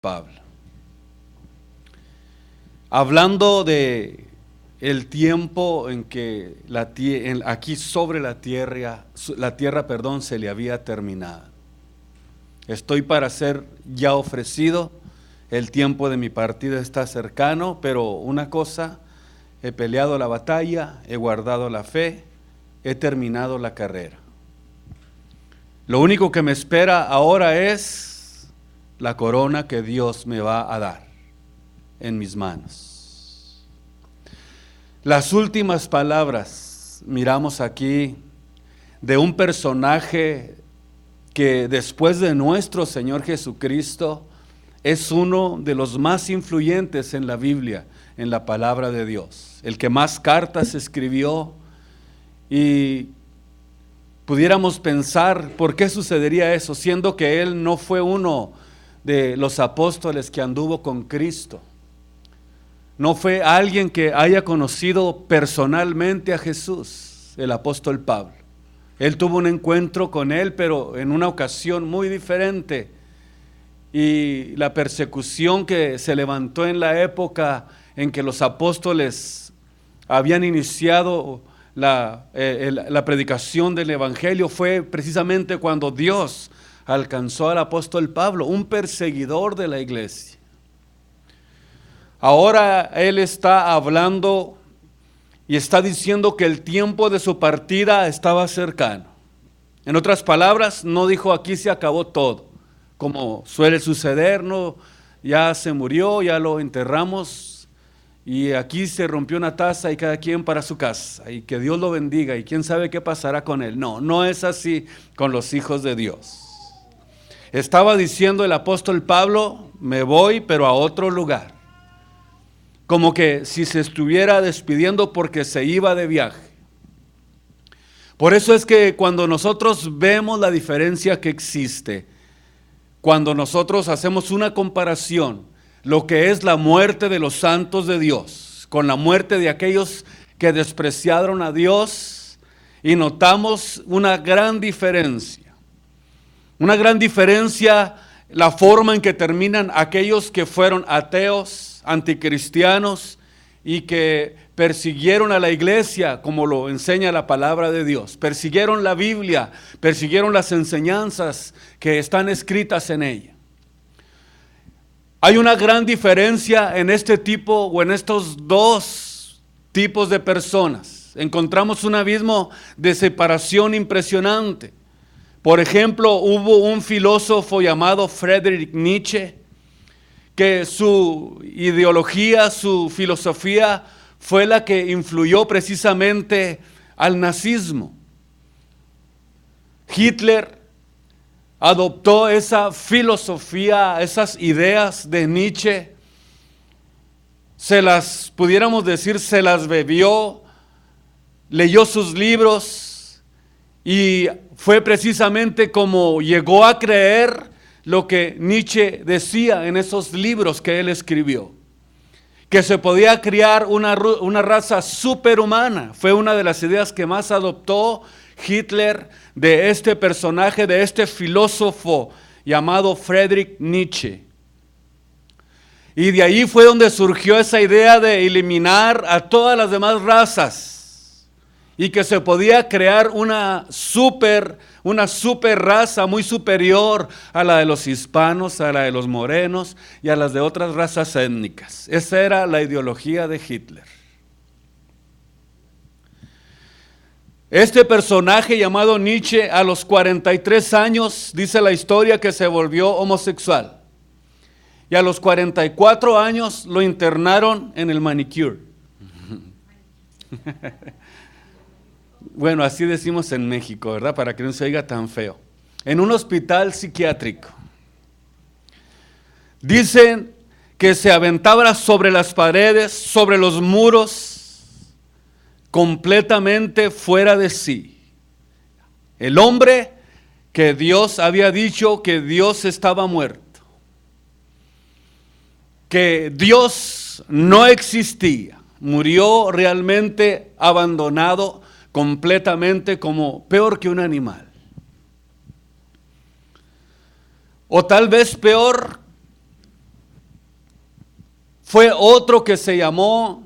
Pablo. Hablando de el tiempo en que aquí sobre la tierra, se le había terminado. Estoy para ser ya ofrecido, el tiempo de mi partida está cercano, pero una cosa, he peleado la batalla, he guardado la fe, he terminado la carrera. Lo único que me espera ahora es la corona que Dios me va a dar en mis manos. Las últimas palabras, miramos aquí, de un personaje que después de nuestro Señor Jesucristo es uno de los más influyentes en la Biblia, en la palabra de Dios, el que más cartas escribió. Y pudiéramos pensar, ¿por qué sucedería eso? Siendo que él no fue uno de los apóstoles que anduvo con Cristo. No fue alguien que haya conocido personalmente a Jesús, el apóstol Pablo. Él tuvo un encuentro con él, pero en una ocasión muy diferente. Y la persecución que se levantó en la época en que los apóstoles habían iniciado la predicación del evangelio fue precisamente cuando Dios alcanzó al apóstol Pablo, un perseguidor de la iglesia. Ahora él está hablando y está diciendo que el tiempo de su partida estaba cercano. En otras palabras, no dijo aquí se acabó todo, como suele suceder, no, ya se murió, ya lo enterramos y aquí se rompió una taza y cada quien para su casa y que Dios lo bendiga y quién sabe qué pasará con él. No, no es así con los hijos de Dios. Estaba diciendo el apóstol Pablo, me voy pero a otro lugar. Como que si se estuviera despidiendo porque se iba de viaje. Por eso es que cuando nosotros vemos la diferencia que existe, cuando nosotros hacemos una comparación, lo que es la muerte de los santos de Dios, con la muerte de aquellos que despreciaron a Dios, y notamos una gran diferencia. Una gran diferencia, la forma en que terminan aquellos que fueron ateos, anticristianos y que persiguieron a la iglesia como lo enseña la palabra de Dios. Persiguieron la Biblia, persiguieron las enseñanzas que están escritas en ella. Hay una gran diferencia en este tipo o en estos dos tipos de personas. Encontramos un abismo de separación impresionante. Por ejemplo, hubo un filósofo llamado Friedrich Nietzsche, que su ideología, su filosofía fue la que influyó precisamente al nazismo. Hitler adoptó esa filosofía, esas ideas de Nietzsche, pudiéramos decir, se las bebió, leyó sus libros y fue precisamente como llegó a creer lo que Nietzsche decía en esos libros que él escribió, que se podía crear una raza superhumana. Fue una de las ideas que más adoptó Hitler de este personaje, de este filósofo llamado Friedrich Nietzsche. Y de ahí fue donde surgió esa idea de eliminar a todas las demás razas y que se podía crear una super raza muy superior a la de los hispanos, a la de los morenos y a las de otras razas étnicas. Esa era la ideología de Hitler. Este personaje llamado Nietzsche a los 43 años, dice la historia que se volvió homosexual. Y a los 44 años lo internaron en el manicure. Bueno, así decimos en México, ¿verdad? Para que no se oiga tan feo. En un hospital psiquiátrico. Dicen que se aventaba sobre las paredes, sobre los muros, completamente fuera de sí. El hombre que Dios había dicho que Dios estaba muerto. Que Dios no existía. Murió realmente abandonado completamente, como peor que un animal. O tal vez peor, fue otro que se llamó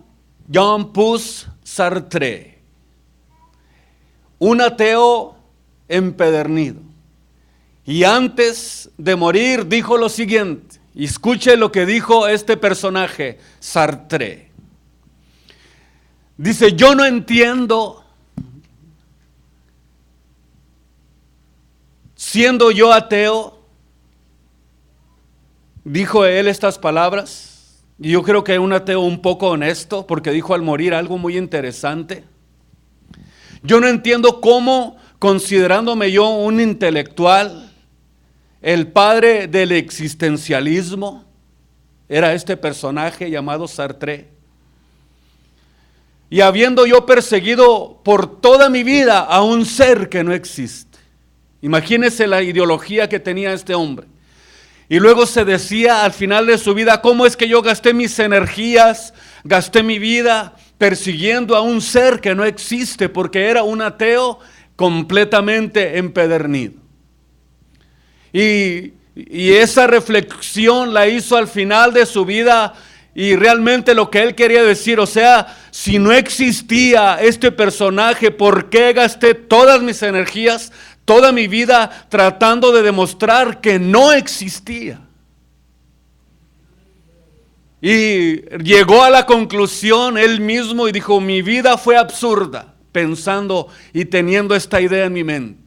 Jean-Paul Sartre, un ateo empedernido. Y antes de morir dijo lo siguiente, y escuche lo que dijo este personaje, Sartre. Dice: yo no entiendo, siendo yo ateo, dijo él estas palabras, y yo creo que es un ateo un poco honesto, porque dijo al morir algo muy interesante. Yo no entiendo cómo, considerándome yo un intelectual, el padre del existencialismo, era este personaje llamado Sartre, y habiendo yo perseguido por toda mi vida a un ser que no existe. Imagínense la ideología que tenía este hombre. Y luego se decía al final de su vida: ¿cómo es que yo gasté mis energías, gasté mi vida persiguiendo a un ser que no existe? Porque era un ateo completamente empedernido. Y esa reflexión la hizo al final de su vida, y realmente lo que él quería decir, o sea, si no existía este personaje, ¿por qué gasté todas mis energías, toda mi vida tratando de demostrar que no existía? Y llegó a la conclusión él mismo y dijo: mi vida fue absurda, pensando y teniendo esta idea en mi mente.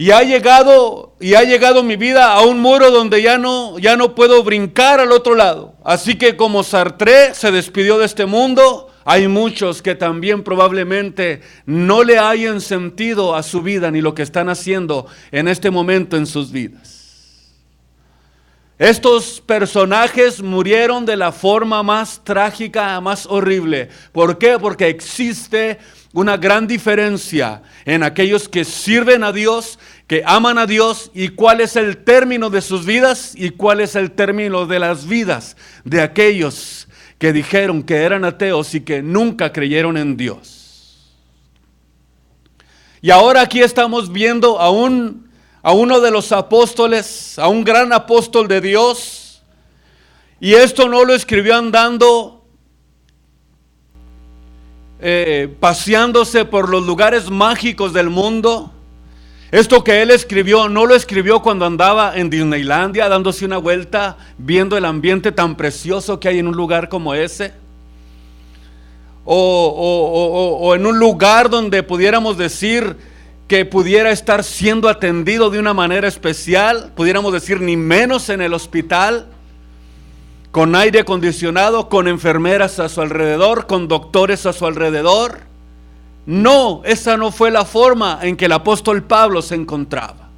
Y ha llegado mi vida a un muro donde ya no puedo brincar al otro lado. Así que como Sartre se despidió de este mundo, hay muchos que también probablemente no le hayan sentido a su vida ni lo que están haciendo en este momento en sus vidas. Estos personajes murieron de la forma más trágica, más horrible. ¿Por qué? Porque existe una gran diferencia en aquellos que sirven a Dios, que aman a Dios, y cuál es el término de sus vidas y cuál es el término de las vidas de aquellos que dijeron que eran ateos y que nunca creyeron en Dios. Y ahora aquí estamos viendo a uno de los apóstoles, a un gran apóstol de Dios, y esto no lo escribió andando paseándose por los lugares mágicos del mundo. Esto que él escribió, no lo escribió cuando andaba en Disneylandia dándose una vuelta, viendo el ambiente tan precioso que hay en un lugar como ese, o en un lugar donde pudiéramos decir que pudiera estar siendo atendido de una manera especial, pudiéramos decir ni menos en el hospital, con aire acondicionado, con enfermeras a su alrededor, con doctores a su alrededor. No, esa no fue la forma en que el apóstol Pablo se encontraba.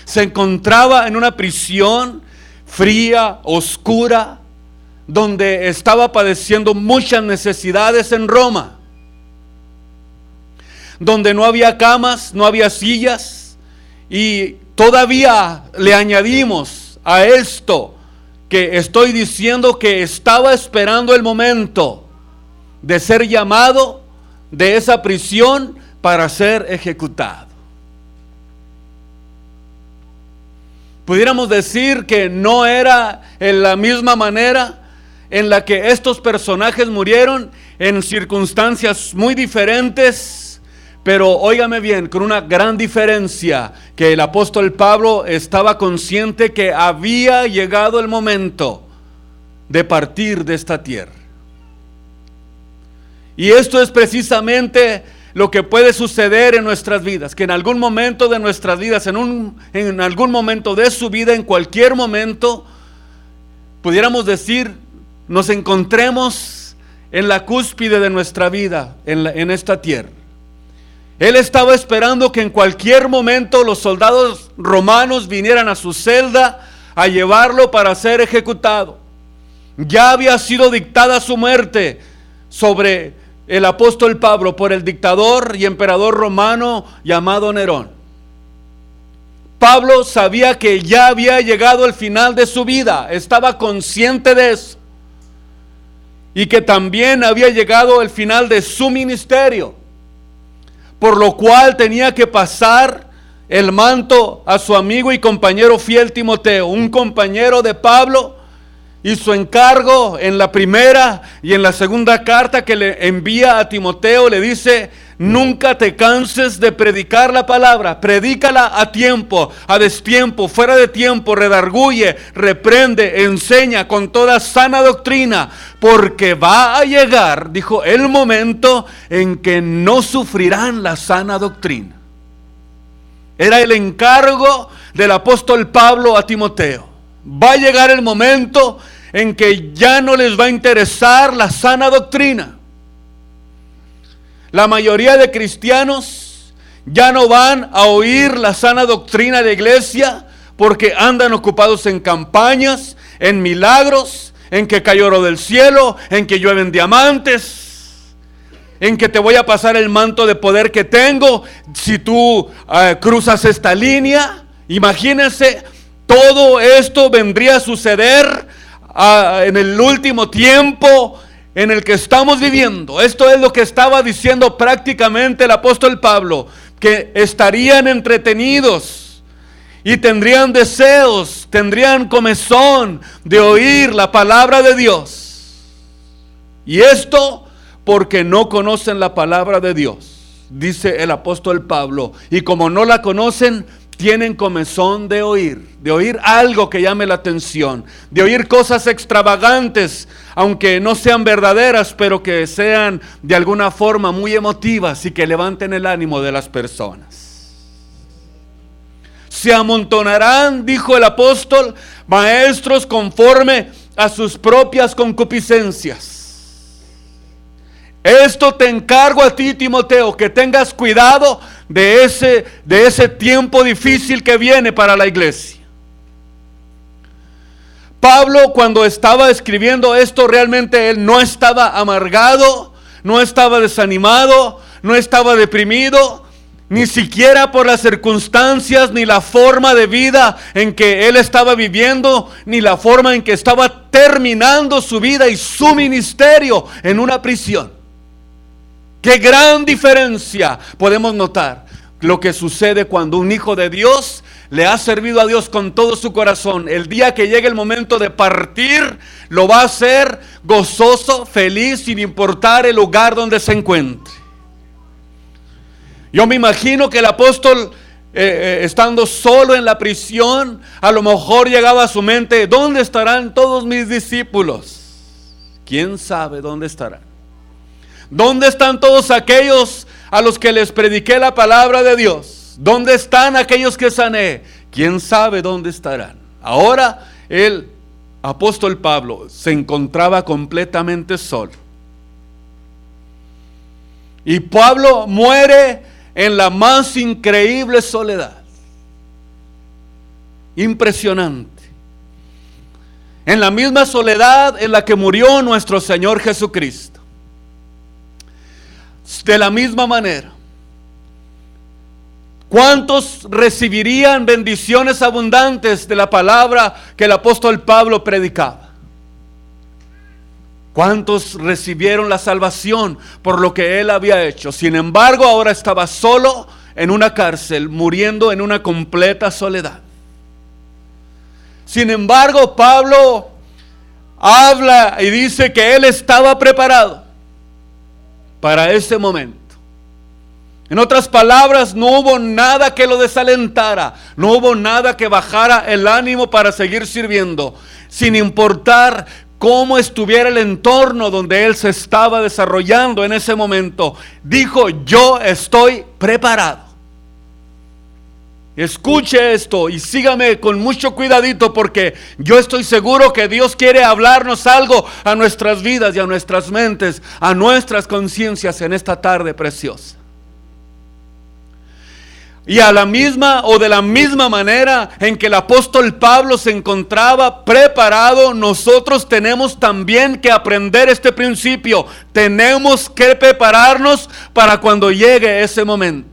Se encontraba en una prisión fría, oscura, donde estaba padeciendo muchas necesidades en Roma, donde no había camas, no había sillas, y todavía le añadimos a esto que estoy diciendo que estaba esperando el momento de ser llamado de esa prisión para ser ejecutado. Pudiéramos decir que no era en la misma manera en la que estos personajes murieron, en circunstancias muy diferentes, pero óigame bien, con una gran diferencia, que el apóstol Pablo estaba consciente que había llegado el momento de partir de esta tierra. Y esto es precisamente lo que puede suceder en nuestras vidas, que en algún momento de nuestras vidas, en algún momento de su vida, en cualquier momento, pudiéramos decir, nos encontremos en la cúspide de nuestra vida, en esta tierra. Él estaba esperando que en cualquier momento los soldados romanos vinieran a su celda a llevarlo para ser ejecutado. Ya había sido dictada su muerte sobre el apóstol Pablo por el dictador y emperador romano llamado Nerón. Pablo sabía que ya había llegado el final de su vida, estaba consciente de eso, y que también había llegado el final de su ministerio, por lo cual tenía que pasar el manto a su amigo y compañero fiel Timoteo, un compañero de Pablo Y su encargo en la primera y en la segunda carta que le envía a Timoteo le dice: nunca te canses de predicar la palabra, predícala a tiempo, a destiempo, fuera de tiempo, redarguye, reprende, enseña con toda sana doctrina, porque va a llegar, dijo, el momento en que no sufrirán la sana doctrina. Era el encargo del apóstol Pablo a Timoteo. Va a llegar el momento en que ya no les va a interesar la sana doctrina. La mayoría de cristianos ya no van a oír la sana doctrina de la iglesia porque andan ocupados en campañas, en milagros, en que cayó oro del cielo, en que llueven diamantes, en que te voy a pasar el manto de poder que tengo si tú cruzas esta línea. Imagínense, todo esto vendría a suceder en el último tiempo en el que estamos viviendo. Esto es lo que estaba diciendo prácticamente el apóstol Pablo, que estarían entretenidos y tendrían deseos, tendrían comezón de oír la palabra de Dios. Y esto porque no conocen la palabra de Dios, dice el apóstol Pablo. Y como no la conocen, tienen comezón de oír algo que llame la atención, de oír cosas extravagantes, aunque no sean verdaderas, pero que sean de alguna forma muy emotivas y que levanten el ánimo de las personas. Se amontonarán, dijo el apóstol, maestros conforme a sus propias concupiscencias. Esto te encargo a ti, Timoteo, que tengas cuidado de ese tiempo difícil que viene para la iglesia. Pablo, cuando estaba escribiendo esto, realmente él no estaba amargado, no estaba desanimado, no estaba deprimido, ni siquiera por las circunstancias, ni la forma de vida en que él estaba viviendo, ni la forma en que estaba terminando su vida y su ministerio en una prisión. Qué gran diferencia podemos notar lo que sucede cuando un hijo de Dios le ha servido a Dios con todo su corazón. El día que llegue el momento de partir, lo va a hacer gozoso, feliz, sin importar el lugar donde se encuentre. Yo me imagino que el apóstol, estando solo en la prisión, a lo mejor llegaba a su mente: ¿dónde estarán todos mis discípulos? ¿Quién sabe dónde estarán? ¿Dónde están todos aquellos a los que les prediqué la palabra de Dios? ¿Dónde están aquellos que sané? ¿Quién sabe dónde estarán? Ahora el apóstol Pablo se encontraba completamente solo. Y Pablo muere en la más increíble soledad. Impresionante. En la misma soledad en la que murió nuestro Señor Jesucristo. De la misma manera, ¿cuántos recibirían bendiciones abundantes de la palabra que el apóstol Pablo predicaba? ¿Cuántos recibieron la salvación por lo que él había hecho? Sin embargo, ahora estaba solo en una cárcel, muriendo en una completa soledad. Sin embargo, Pablo habla y dice que él estaba preparado para ese momento. En otras palabras, no hubo nada que lo desalentara, no hubo nada que bajara el ánimo para seguir sirviendo, sin importar cómo estuviera el entorno donde él se estaba desarrollando en ese momento. Dijo: yo estoy preparado. Escuche esto y sígame con mucho cuidadito, porque yo estoy seguro que Dios quiere hablarnos algo a nuestras vidas y a nuestras mentes, a nuestras conciencias en esta tarde preciosa. Y a la misma o de la misma manera en que el apóstol Pablo se encontraba preparado, nosotros tenemos también que aprender este principio. Tenemos que prepararnos para cuando llegue ese momento.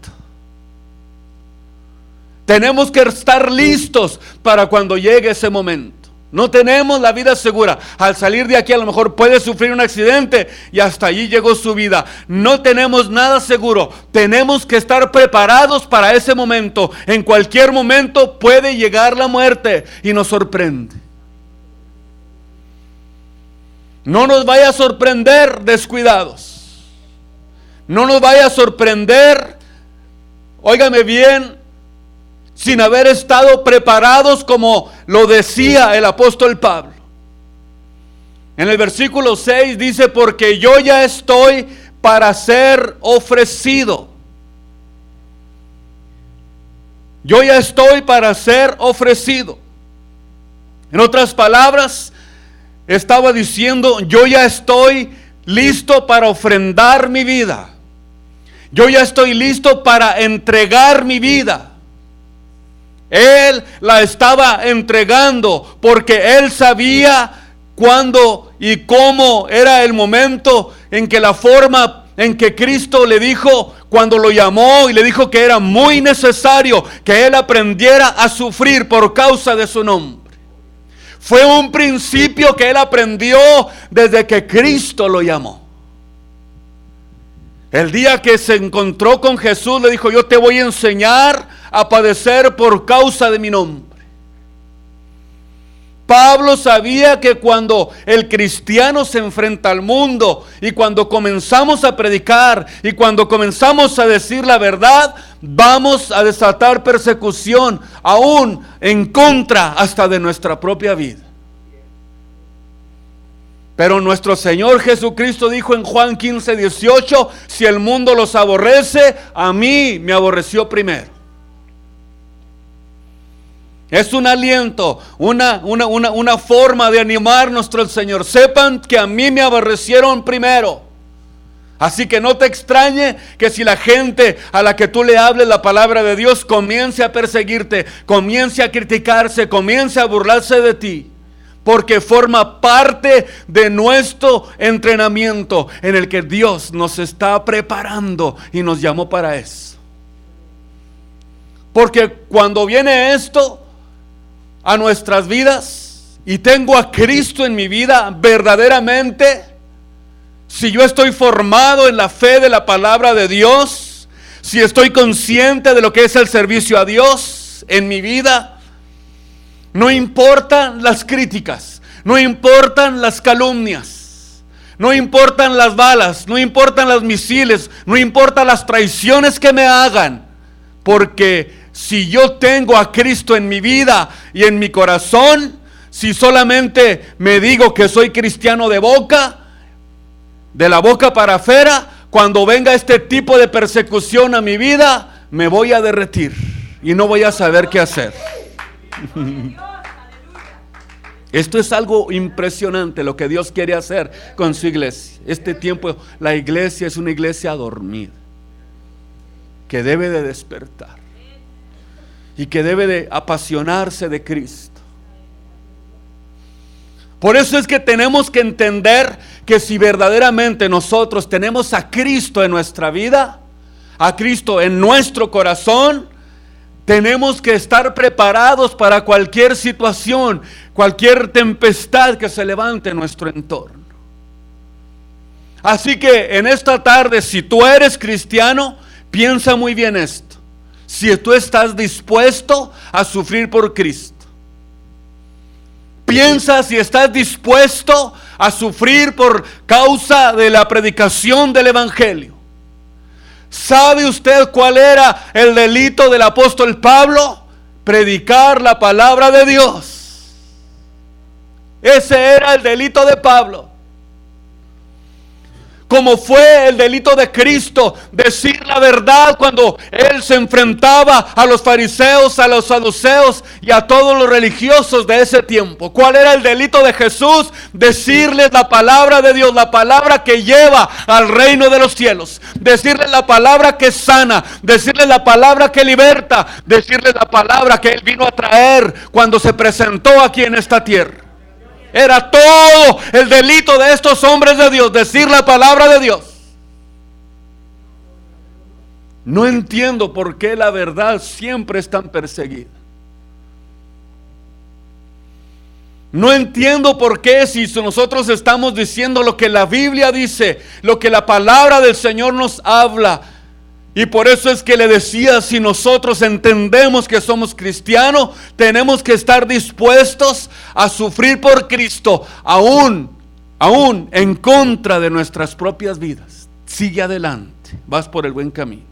Tenemos que estar listos para cuando llegue ese momento. No tenemos la vida segura. Al salir de aquí a lo mejor puede sufrir un accidente y hasta allí llegó su vida. No tenemos nada seguro. Tenemos que estar preparados para ese momento. En cualquier momento puede llegar la muerte y nos sorprende. No nos vaya a sorprender descuidados. No nos vaya a sorprender, óigame bien, sin haber estado preparados como lo decía el apóstol Pablo. En el versículo 6 dice, porque yo ya estoy para ser ofrecido. Yo ya estoy para ser ofrecido. En otras palabras, estaba diciendo, yo ya estoy listo para ofrendar mi vida. Yo ya estoy listo para entregar mi vida. Él la estaba entregando porque él sabía cuándo y cómo era el momento en que la forma en que Cristo le dijo cuando lo llamó y le dijo que era muy necesario que él aprendiera a sufrir por causa de su nombre. Fue un principio que él aprendió desde que Cristo lo llamó. El día que se encontró con Jesús le dijo, yo te voy a enseñar a padecer por causa de mi nombre. Pablo sabía que cuando el cristiano se enfrenta al mundo y cuando comenzamos a predicar y cuando comenzamos a decir la verdad, vamos a desatar persecución, aún en contra hasta de nuestra propia vida. Pero nuestro Señor Jesucristo dijo en Juan 15:18, si el mundo los aborrece, a mí me aborreció primero. Es un aliento, una forma de animar nuestro Señor. Sepan que a mí me aborrecieron primero. Así que no te extrañe que si la gente a la que tú le hables la palabra de Dios comience a perseguirte, comience a criticarte, comience a burlarse de ti. Porque forma parte de nuestro entrenamiento en el que Dios nos está preparando y nos llamó para eso. Porque cuando viene esto a nuestras vidas y tengo a Cristo en mi vida verdaderamente, si yo estoy formado en la fe de la palabra de Dios, si estoy consciente de lo que es el servicio a Dios en mi vida, no importan las críticas, no importan las calumnias, no importan las balas, no importan los misiles, no importan las traiciones que me hagan, porque si yo tengo a Cristo en mi vida y en mi corazón, si solamente me digo que soy cristiano de boca, de la boca para afuera, cuando venga este tipo de persecución a mi vida, me voy a derretir y no voy a saber qué hacer. Esto es algo impresionante lo que Dios quiere hacer con su iglesia. Este tiempo la iglesia es una iglesia dormida que debe de despertar y que debe de apasionarse de Cristo. Por eso es que tenemos que entender que si verdaderamente nosotros tenemos a Cristo en nuestra vida, a Cristo en nuestro corazón, tenemos que estar preparados para cualquier situación, cualquier tempestad que se levante en nuestro entorno. Así que en esta tarde, si tú eres cristiano, piensa muy bien esto. Si tú estás dispuesto a sufrir por Cristo. Piensa si estás dispuesto a sufrir por causa de la predicación del Evangelio. ¿Sabe usted cuál era el delito del apóstol Pablo? Predicar la palabra de Dios. Ese era el delito de Pablo. Como fue el delito de Cristo, decir la verdad cuando Él se enfrentaba a los fariseos, a los saduceos y a todos los religiosos de ese tiempo. ¿Cuál era el delito de Jesús? Decirles la palabra de Dios, la palabra que lleva al reino de los cielos. Decirles la palabra que sana, decirles la palabra que liberta, decirles la palabra que Él vino a traer cuando se presentó aquí en esta tierra. Era todo el delito de estos hombres de Dios, decir la palabra de Dios. No entiendo por qué la verdad siempre es tan perseguida. No entiendo por qué si nosotros estamos diciendo lo que la Biblia dice, lo que la palabra del Señor nos habla. Y por eso es que le decía, si nosotros entendemos que somos cristianos, tenemos que estar dispuestos a sufrir por Cristo, aún aún en contra de nuestras propias vidas. Sigue adelante, vas por el buen camino.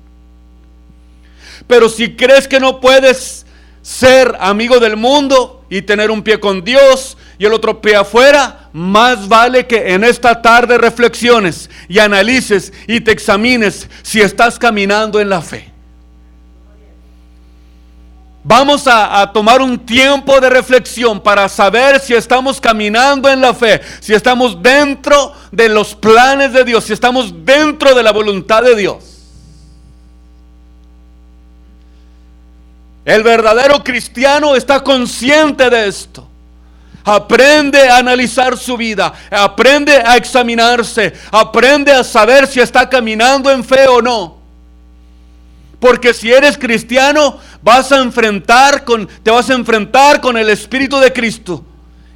Pero si crees que no puedes ser amigo del mundo y tener un pie con Dios y el otro pie afuera, más vale que en esta tarde reflexiones y analices y te examines si estás caminando en la fe. Vamos a tomar un tiempo de reflexión para saber si estamos caminando en la fe, si estamos dentro de los planes de Dios, si estamos dentro de la voluntad de Dios. El verdadero cristiano está consciente de esto. Aprende a analizar su vida, aprende a examinarse, aprende a saber si está caminando en fe o no. Porque si eres cristiano, te vas a enfrentar con el Espíritu de Cristo.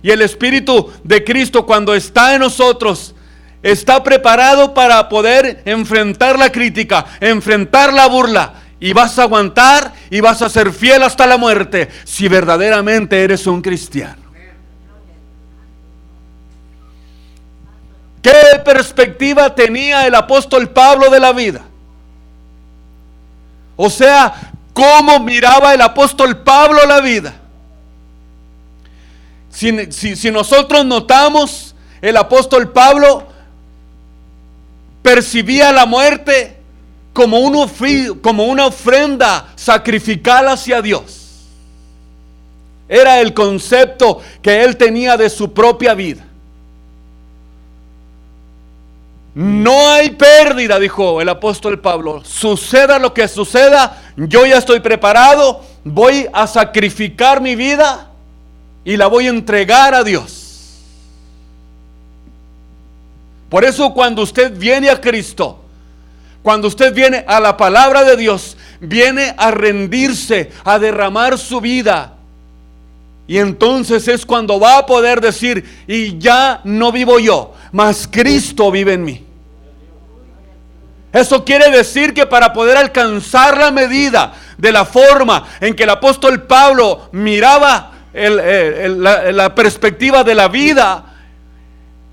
Y el Espíritu de Cristo, cuando está en nosotros, está preparado para poder enfrentar la crítica, enfrentar la burla. Y vas a aguantar y vas a ser fiel hasta la muerte si verdaderamente eres un cristiano. ¿Qué perspectiva tenía el apóstol Pablo de la vida? O sea, ¿cómo miraba el apóstol Pablo la vida? Si nosotros notamos, el apóstol Pablo percibía la muerte como una ofrenda sacrificial hacia Dios. Era el concepto que él tenía de su propia vida. No hay pérdida, dijo el apóstol Pablo. Suceda lo que suceda, yo ya estoy preparado, voy a sacrificar mi vida y la voy a entregar a Dios. Por eso cuando usted viene a Cristo, cuando usted viene a la palabra de Dios, viene a rendirse, a derramar su vida. Y entonces es cuando va a poder decir, y ya no vivo yo, mas Cristo vive en mí. Eso quiere decir que para poder alcanzar la medida de la forma en que el apóstol Pablo miraba la perspectiva de la vida,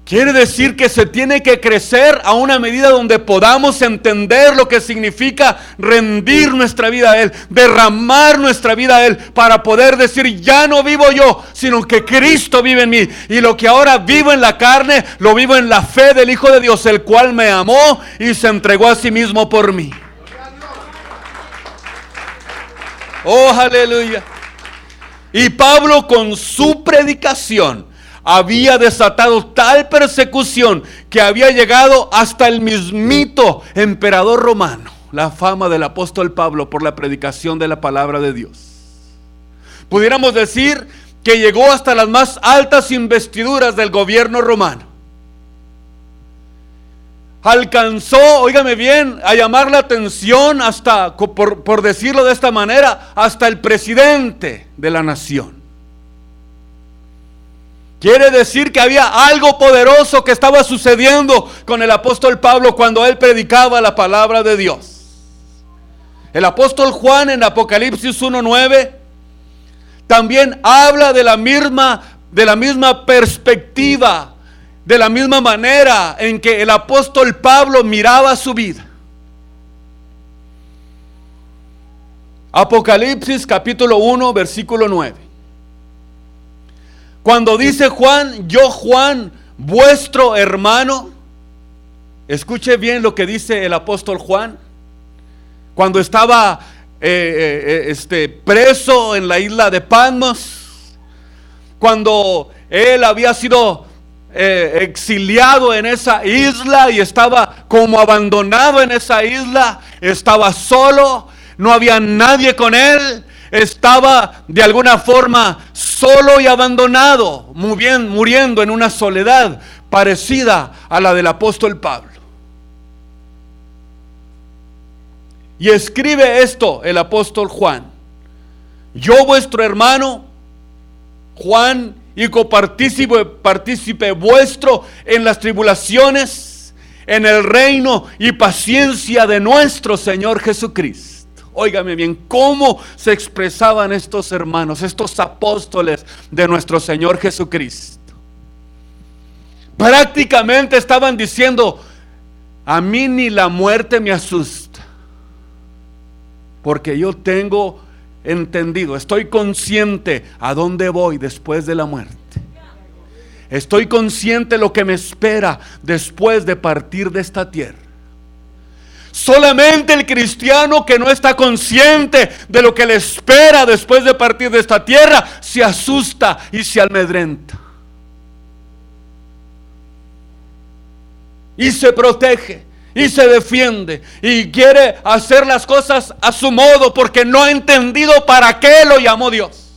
quiere decir que se tiene que crecer a una medida donde podamos entender lo que significa rendir nuestra vida a Él, derramar nuestra vida a Él, para poder decir, ya no vivo yo, sino que Cristo vive en mí. Y lo que ahora vivo en la carne, lo vivo en la fe del Hijo de Dios, el cual me amó y se entregó a sí mismo por mí. Oh, aleluya. Y Pablo, con su predicación, había desatado tal persecución que había llegado hasta el mismito emperador romano. La fama del apóstol Pablo por la predicación de la palabra de Dios. Pudiéramos decir que llegó hasta las más altas investiduras del gobierno romano. Alcanzó, óigame bien, a llamar la atención hasta, por decirlo de esta manera, hasta el presidente de la nación. Quiere decir que había algo poderoso que estaba sucediendo con el apóstol Pablo cuando él predicaba la palabra de Dios. El apóstol Juan en Apocalipsis 1:9 también habla de la misma perspectiva, de la misma manera en que el apóstol Pablo miraba su vida. Apocalipsis capítulo 1, versículo 9. Cuando dice Juan, yo Juan, vuestro hermano, escuche bien lo que dice el apóstol Juan. Cuando estaba preso en la isla de Patmos, cuando él había sido exiliado en esa isla y estaba como abandonado en esa isla, estaba solo, no había nadie con él. Estaba de alguna forma solo y abandonado, muriendo en una soledad parecida a la del apóstol Pablo. Y escribe esto el apóstol Juan: yo vuestro hermano Juan y copartícipe vuestro en las tribulaciones, en el reino y paciencia de nuestro Señor Jesucristo. Óigame bien, cómo se expresaban estos hermanos, estos apóstoles de nuestro Señor Jesucristo. Prácticamente estaban diciendo: a mí ni la muerte me asusta, porque yo tengo entendido, estoy consciente a dónde voy después de la muerte. Estoy consciente de lo que me espera después de partir de esta tierra. Solamente el cristiano que no está consciente de lo que le espera después de partir de esta tierra se asusta y se amedrenta. Y se protege y se defiende y quiere hacer las cosas a su modo, porque no ha entendido para qué lo llamó Dios.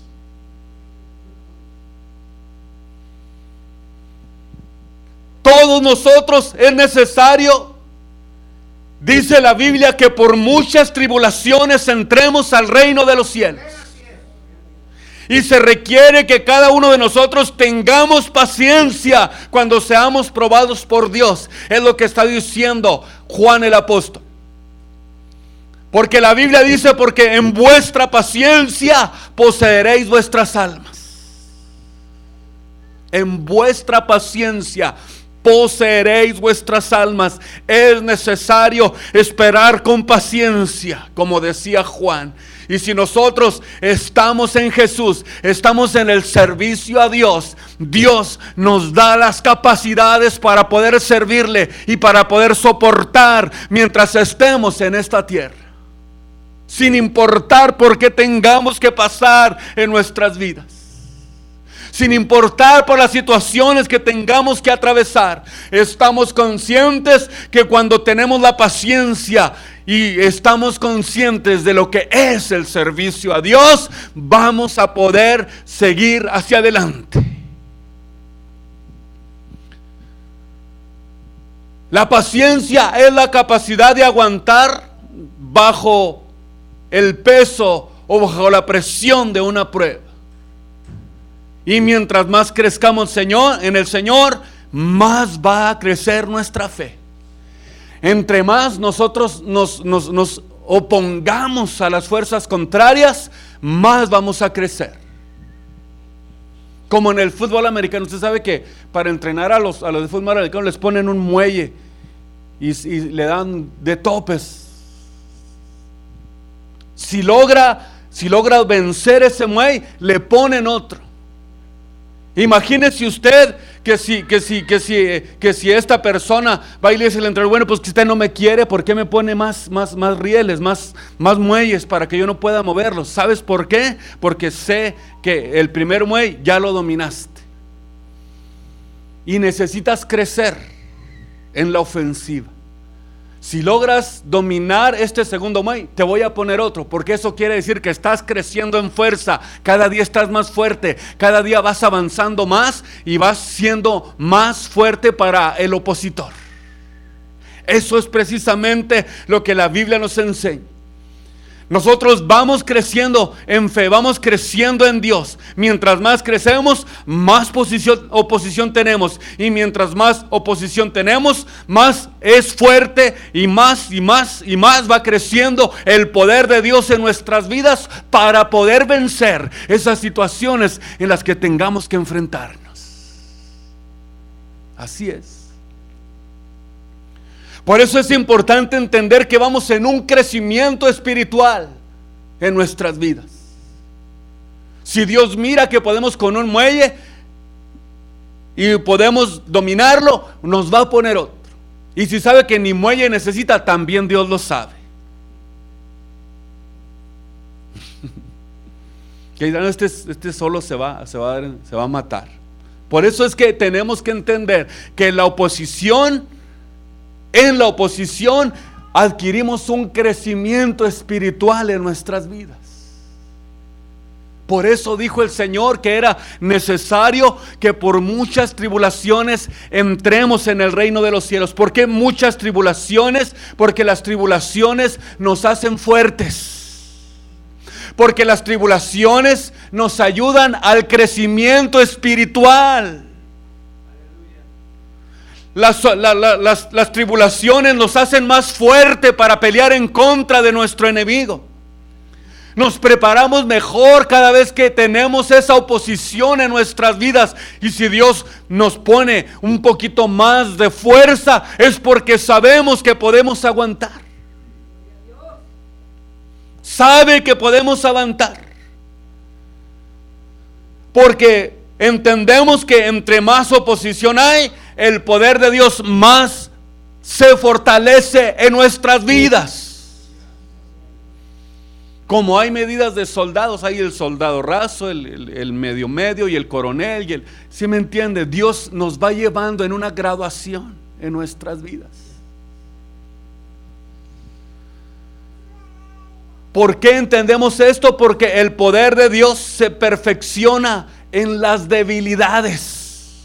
Todos nosotros es necesario, dice la Biblia, que por muchas tribulaciones entremos al reino de los cielos. Y se requiere que cada uno de nosotros tengamos paciencia cuando seamos probados por Dios. Es lo que está diciendo Juan el apóstol. Porque la Biblia dice: porque en vuestra paciencia poseeréis vuestras almas. En vuestra paciencia poseeréis vuestras almas. Es necesario esperar con paciencia, como decía Juan. Y si nosotros estamos en Jesús, estamos en el servicio a Dios, Dios nos da las capacidades para poder servirle y para poder soportar mientras estemos en esta tierra, sin importar por qué tengamos que pasar en nuestras vidas, sin importar por las situaciones que tengamos que atravesar. Estamos conscientes que cuando tenemos la paciencia y estamos conscientes de lo que es el servicio a Dios, vamos a poder seguir hacia adelante. La paciencia es la capacidad de aguantar bajo el peso o bajo la presión de una prueba. Y mientras más crezcamos en el Señor, más va a crecer nuestra fe. Entre más nosotros nos opongamos a las fuerzas contrarias, más vamos a crecer. Como en el fútbol americano, usted sabe que para entrenar a los de fútbol americano les ponen un muelle y le dan de topes. Si logra vencer ese muelle, le ponen otro. Imagínese usted que si esta persona va y le dice al entrenador: bueno, pues que usted no me quiere, ¿por qué me pone más rieles, más muelles para que yo no pueda moverlos? ¿Sabes por qué? Porque sé que el primer muelle ya lo dominaste y necesitas crecer en la ofensiva. Si logras dominar este segundo muelle, te voy a poner otro, porque eso quiere decir que estás creciendo en fuerza. Cada día estás más fuerte, cada día vas avanzando más y vas siendo más fuerte para el opositor. Eso es precisamente lo que la Biblia nos enseña. Nosotros vamos creciendo en fe, vamos creciendo en Dios. Mientras más crecemos, más oposición tenemos. Y mientras más oposición tenemos, más es fuerte y más va creciendo el poder de Dios en nuestras vidas para poder vencer esas situaciones en las que tengamos que enfrentarnos. Así es. Por eso es importante entender que vamos en un crecimiento espiritual en nuestras vidas. Si Dios mira que podemos con un muelle y podemos dominarlo, nos va a poner otro. Y si sabe que ni muelle necesita, también Dios lo sabe. Que dirán: este solo se va a matar. Por eso es que tenemos que entender que en la oposición adquirimos un crecimiento espiritual en nuestras vidas. Por eso dijo el Señor que era necesario que por muchas tribulaciones entremos en el reino de los cielos. ¿Por qué muchas tribulaciones? Porque las tribulaciones nos hacen fuertes. Porque las tribulaciones nos ayudan al crecimiento espiritual. Las tribulaciones nos hacen más fuerte para pelear en contra de nuestro enemigo. Nos preparamos mejor cada vez que tenemos esa oposición en nuestras vidas. Y si Dios nos pone un poquito más de fuerza, es porque sabemos que podemos aguantar. Sabe que podemos aguantar. Porque entendemos que entre más oposición hay, el poder de Dios más se fortalece en nuestras vidas. Como hay medidas de soldados, hay el soldado raso, el medio y el coronel. ¿Sí me entiende? Dios nos va llevando en una graduación en nuestras vidas. ¿Por qué entendemos esto? Porque el poder de Dios se perfecciona en las debilidades.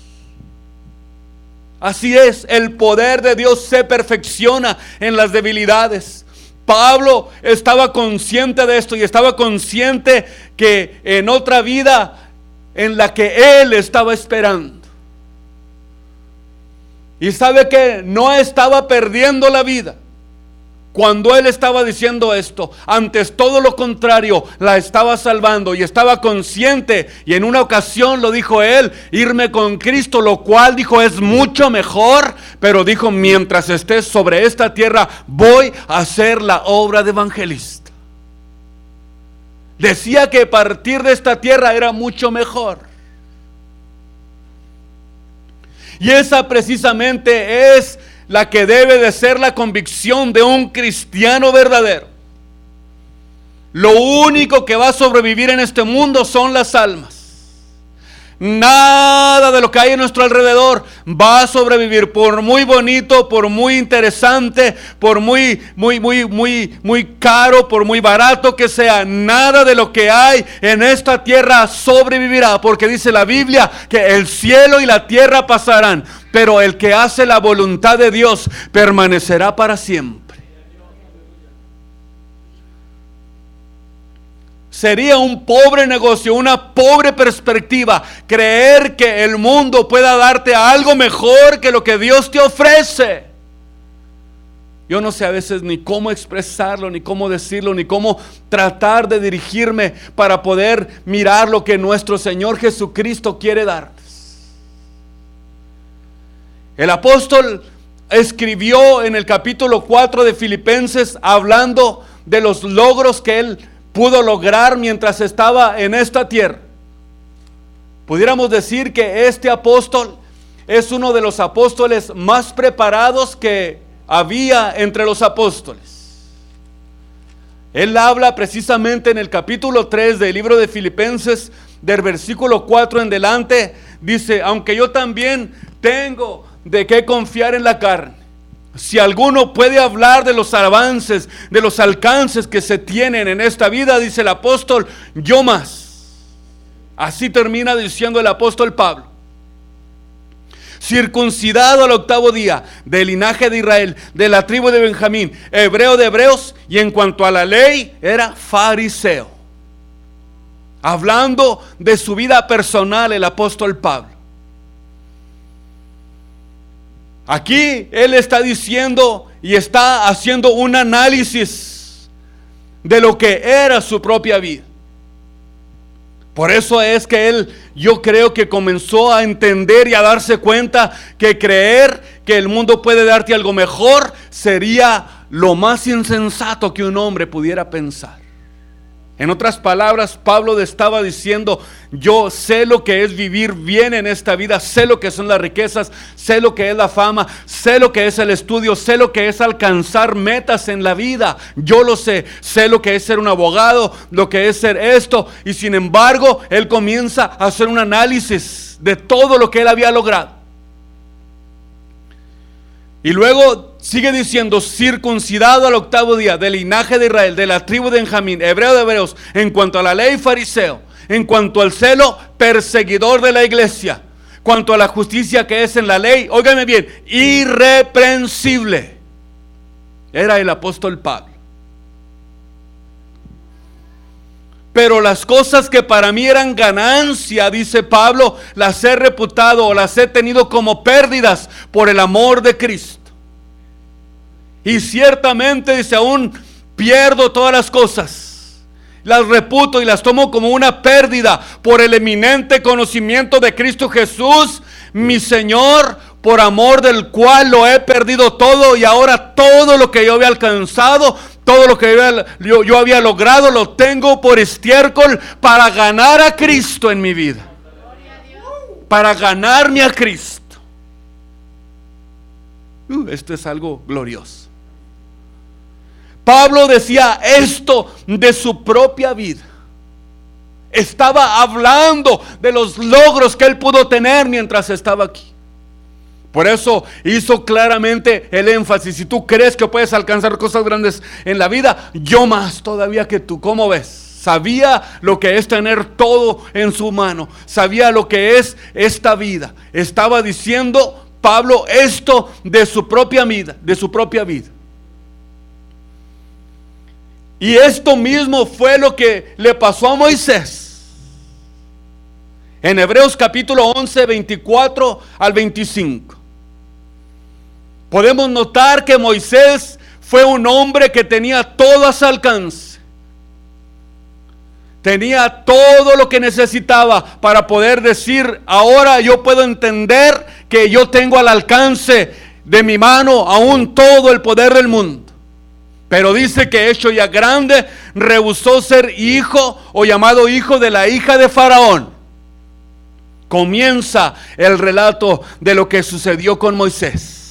Así es, el poder de Dios se perfecciona en las debilidades. Pablo estaba consciente de esto y estaba consciente que en otra vida en la que él estaba esperando. Y sabe que no estaba perdiendo la vida cuando él estaba diciendo esto. Antes todo lo contrario, la estaba salvando y estaba consciente. Y en una ocasión lo dijo él, irme con Cristo, lo cual dijo es mucho mejor. Pero dijo, mientras estés sobre esta tierra, voy a hacer la obra de evangelista. Decía que partir de esta tierra era mucho mejor. Y esa precisamente es la que debe de ser la convicción de un cristiano verdadero. Lo único que va a sobrevivir en este mundo son las almas. Nada de lo que hay en nuestro alrededor va a sobrevivir, por muy bonito, por muy interesante, por muy caro, por muy barato que sea. Nada de lo que hay en esta tierra sobrevivirá, porque dice la Biblia que el cielo y la tierra pasarán, pero el que hace la voluntad de Dios permanecerá para siempre. Sería un pobre negocio, una pobre perspectiva, creer que el mundo pueda darte algo mejor que lo que Dios te ofrece. Yo no sé a veces ni cómo expresarlo, ni cómo decirlo, ni cómo tratar de dirigirme para poder mirar lo que nuestro Señor Jesucristo quiere darnos. El apóstol escribió en el capítulo 4 de Filipenses, hablando de los logros que él pudo lograr mientras estaba en esta tierra. Pudiéramos decir que este apóstol es uno de los apóstoles más preparados que había entre los apóstoles. Él habla precisamente en el capítulo 3 del libro de Filipenses, del versículo 4 en delante, dice, aunque yo también tengo de qué confiar en la carne. Si alguno puede hablar de los avances, de los alcances que se tienen en esta vida, dice el apóstol, yo más. Así termina diciendo el apóstol Pablo. Circuncidado al 8º día, del linaje de Israel, de la tribu de Benjamín, hebreo de hebreos, y en cuanto a la ley, era fariseo. Hablando de su vida personal, el apóstol Pablo. Aquí él está diciendo y está haciendo un análisis de lo que era su propia vida. Por eso es que él, yo creo que comenzó a entender y a darse cuenta que creer que el mundo puede darte algo mejor sería lo más insensato que un hombre pudiera pensar. En otras palabras, Pablo estaba diciendo, yo sé lo que es vivir bien en esta vida, sé lo que son las riquezas, sé lo que es la fama, sé lo que es el estudio, sé lo que es alcanzar metas en la vida, yo lo sé lo que es ser un abogado, lo que es ser esto, y sin embargo, él comienza a hacer un análisis de todo lo que él había logrado. Y luego sigue diciendo, circuncidado al 8º día, del linaje de Israel, de la tribu de Benjamín, hebreo de hebreos, en cuanto a la ley, fariseo, en cuanto al celo, perseguidor de la iglesia, cuanto a la justicia que es en la ley, óigame bien, irreprensible. Era el apóstol Pablo. Pero las cosas que para mí eran ganancia, dice Pablo, las he reputado o las he tenido como pérdidas por el amor de Cristo. Y ciertamente, dice, aún pierdo todas las cosas las reputo y las tomo como una pérdida por el eminente conocimiento de Cristo Jesús, mi Señor, por amor del cual lo he perdido todo, y ahora todo lo que yo había alcanzado, todo lo que yo había logrado, lo tengo por estiércol para ganar a Cristo en mi vida. Para ganarme a Cristo. Esto es algo glorioso. Pablo decía esto de su propia vida. Estaba hablando de los logros que él pudo tener mientras estaba aquí. Por eso hizo claramente el énfasis: si tú crees que puedes alcanzar cosas grandes en la vida, yo más todavía que tú. ¿Cómo ves? Sabía lo que es tener todo en su mano. Sabía lo que es esta vida. Estaba diciendo Pablo esto de su propia vida, Y esto mismo fue lo que le pasó a Moisés. En Hebreos capítulo 11, 24 al 25. Podemos notar que Moisés fue un hombre que tenía todo a su alcance. Tenía todo lo que necesitaba para poder decir: ahora yo puedo entender que yo tengo al alcance de mi mano aún todo el poder del mundo. Pero dice que hecho ya grande, rehusó ser hijo o llamado hijo de la hija de Faraón. Comienza el relato de lo que sucedió con Moisés.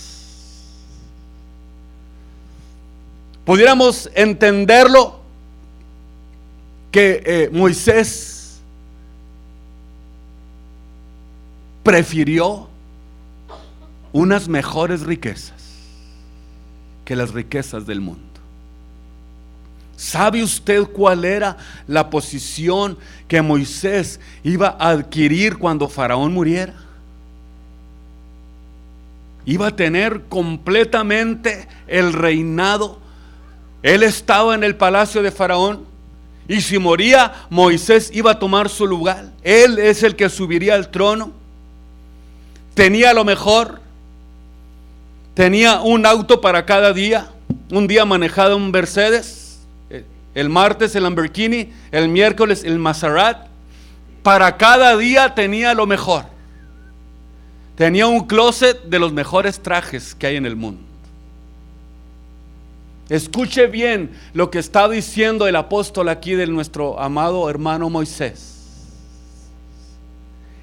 Pudiéramos entenderlo que Moisés prefirió unas mejores riquezas que las riquezas del mundo. ¿Sabe usted cuál era la posición que Moisés iba a adquirir cuando Faraón muriera? Iba a tener completamente el reinado. Él estaba en el palacio de Faraón, y si moría, Moisés iba a tomar su lugar. Él es el que subiría al trono. Tenía lo mejor. Tenía un auto para cada día. Un día manejaba un Mercedes, el martes el Lamborghini, el miércoles el Maserati. Para cada día tenía lo mejor. Tenía un closet de los mejores trajes que hay en el mundo. Escuche bien lo que está diciendo el apóstol aquí de nuestro amado hermano Moisés.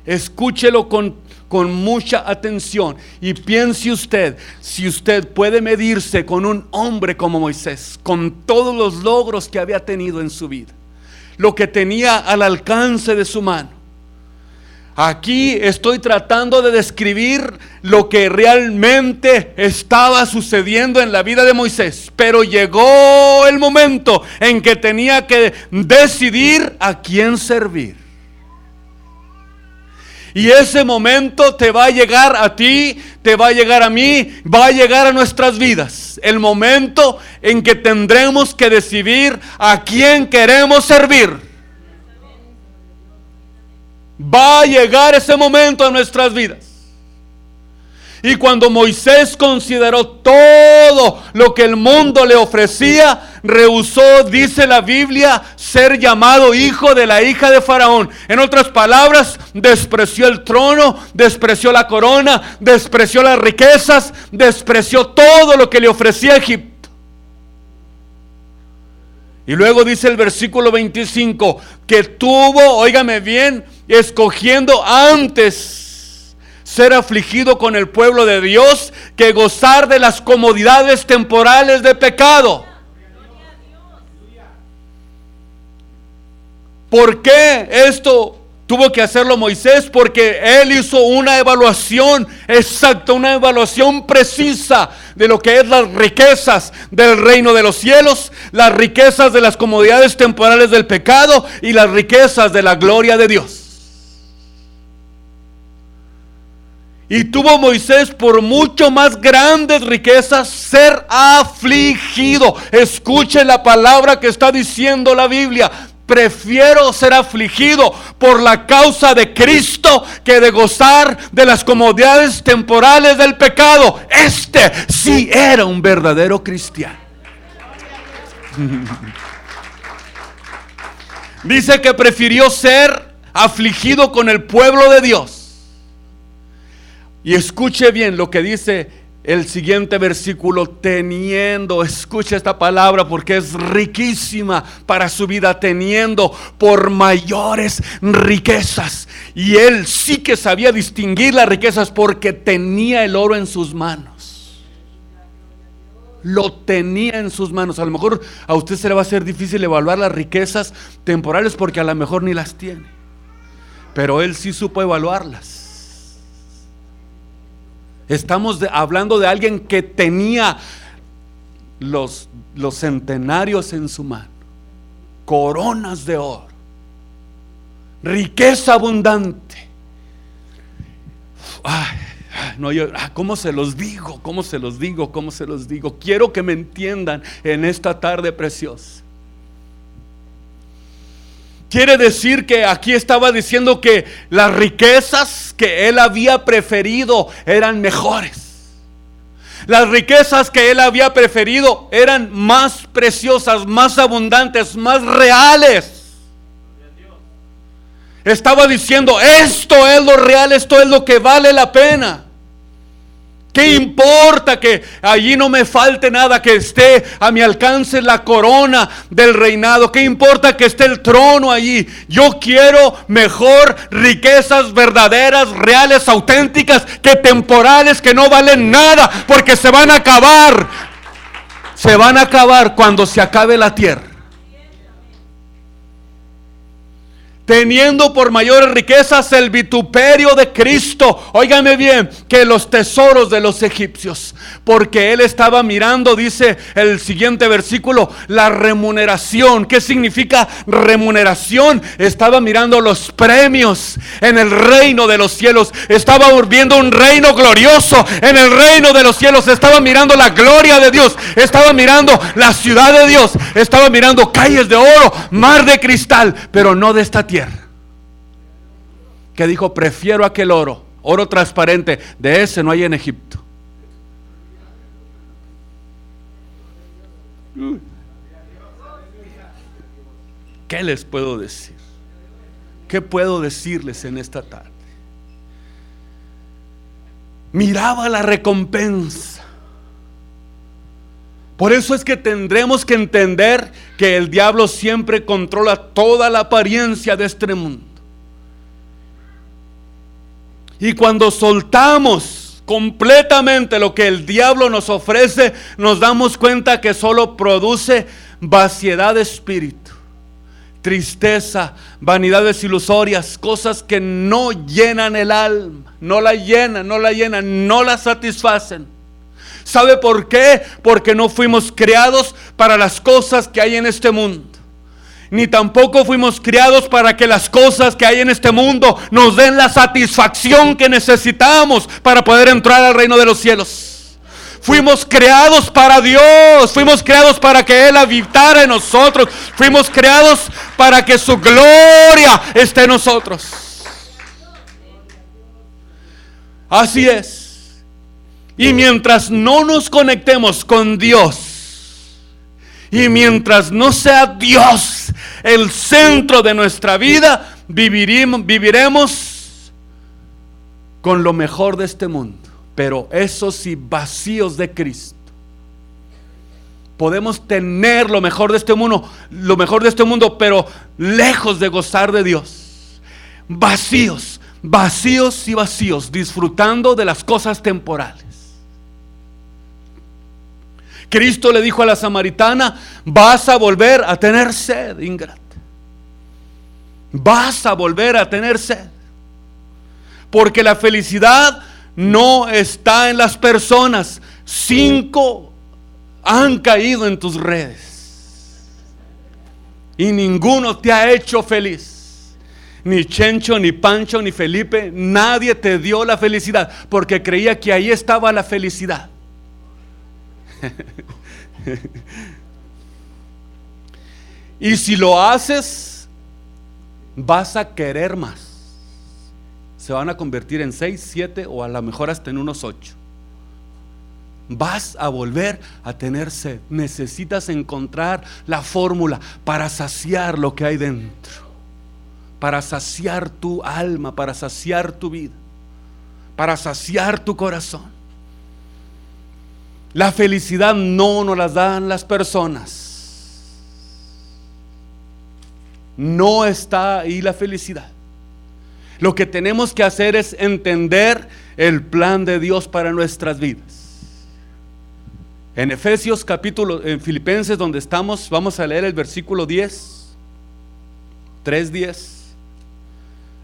Escúchelo con mucha atención y piense usted, si usted puede medirse con un hombre como Moisés, con todos los logros que había tenido en su vida, lo que tenía al alcance de su mano. Aquí estoy tratando de describir lo que realmente estaba sucediendo en la vida de Moisés. Pero llegó el momento en que tenía que decidir a quién servir. Y ese momento te va a llegar a ti, te va a llegar a mí, va a llegar a nuestras vidas. El momento en que tendremos que decidir a quién queremos servir. Va a llegar ese momento a nuestras vidas. Y cuando Moisés consideró todo lo que el mundo le ofrecía, rehusó, dice la Biblia, ser llamado hijo de la hija de Faraón. En otras palabras, despreció el trono, despreció la corona, despreció las riquezas, despreció todo lo que le ofrecía Egipto. Y luego dice el versículo 25, que tuvo, óigame bien, escogiendo antes ser afligido con el pueblo de Dios que gozar de las comodidades temporales de pecado. ¿Por qué esto tuvo que hacerlo Moisés? Porque él hizo una evaluación exacta, una evaluación precisa de lo que es las riquezas del reino de los cielos, las riquezas de las comodidades temporales del pecado y las riquezas de la gloria de Dios. Y tuvo Moisés por mucho más grandes riquezas ser afligido. Escuche la palabra que está diciendo la Biblia. Prefiero ser afligido por la causa de Cristo que de gozar de las comodidades temporales del pecado. Este sí era un verdadero cristiano. Dice que prefirió ser afligido con el pueblo de Dios. Y escuche bien lo que dice el siguiente versículo, teniendo, escucha esta palabra porque es riquísima para su vida, teniendo por mayores riquezas. Y él sí que sabía distinguir las riquezas porque tenía el oro en sus manos. Lo tenía en sus manos. A lo mejor a usted se le va a hacer difícil evaluar las riquezas temporales porque a lo mejor ni las tiene. Pero él sí supo evaluarlas. Estamos hablando de alguien que tenía los centenarios en su mano, coronas de oro, riqueza abundante. ¿Cómo se los digo? ¿Cómo se los digo? ¿Cómo se los digo? Quiero que me entiendan en esta tarde preciosa. Quiere decir que aquí estaba diciendo que las riquezas que él había preferido eran mejores. Las riquezas que él había preferido eran más preciosas, más abundantes, más reales. Estaba diciendo, esto es lo real, esto es lo que vale la pena. ¿Qué importa que allí no me falte nada, que esté a mi alcance la corona del reinado? ¿Qué importa que esté el trono allí? Yo quiero mejor riquezas verdaderas, reales, auténticas, que temporales, que no valen nada, porque se van a acabar. Se van a acabar cuando se acabe la tierra. Teniendo por mayores riquezas el vituperio de Cristo, óigame bien, que los tesoros de los egipcios, porque él estaba mirando, dice el siguiente versículo, la remuneración. ¿Qué significa remuneración? Estaba mirando los premios en el reino de los cielos, estaba viendo un reino glorioso en el reino de los cielos, estaba mirando la gloria de Dios, estaba mirando la ciudad de Dios, estaba mirando calles de oro, mar de cristal, pero no de esta tierra. Que dijo, prefiero aquel oro transparente, de ese no hay en Egipto. ¿Qué les puedo decir? ¿Qué puedo decirles en esta tarde? Miraba la recompensa. Por eso es que tendremos que entender que el diablo siempre controla toda la apariencia de este mundo. Y cuando soltamos completamente lo que el diablo nos ofrece, nos damos cuenta que solo produce vaciedad de espíritu, tristeza, vanidades ilusorias, cosas que no llenan el alma, no la llenan, no la satisfacen. ¿Sabe por qué? Porque no fuimos creados para las cosas que hay en este mundo. Ni tampoco fuimos criados para que las cosas que hay en este mundo nos den la satisfacción que necesitamos para poder entrar al reino de los cielos. Fuimos creados para Dios, fuimos creados para que Él habitara en nosotros, fuimos creados para que su gloria esté en nosotros. Así es. Y mientras no nos conectemos con Dios, y mientras no sea Dios el centro de nuestra vida, viviremos con lo mejor de este mundo, pero eso sí, vacíos de Cristo. Podemos tener lo mejor de este mundo, pero lejos de gozar de Dios. Vacíos, disfrutando de las cosas temporales. Cristo le dijo a la samaritana, vas a volver a tener sed, ingrata. Vas a volver a tener sed. Porque la felicidad no está en las personas. 5 han caído en tus redes y ninguno te ha hecho feliz. Ni Chencho, ni Pancho, ni Felipe. Nadie te dio la felicidad porque creía que ahí estaba la felicidad. Y si lo haces, vas a querer más. Se van a convertir en 6, 7 o a lo mejor hasta en unos 8. vas a volver a tener sed. Necesitas encontrar la fórmula para saciar lo que hay dentro, para saciar tu alma, para saciar tu vida, para saciar tu corazón. La felicidad no nos la dan las personas. No está ahí la felicidad. Lo que tenemos que hacer es entender el plan de Dios para nuestras vidas. En Efesios en Filipenses donde estamos, vamos a leer el versículo 10, 3:10.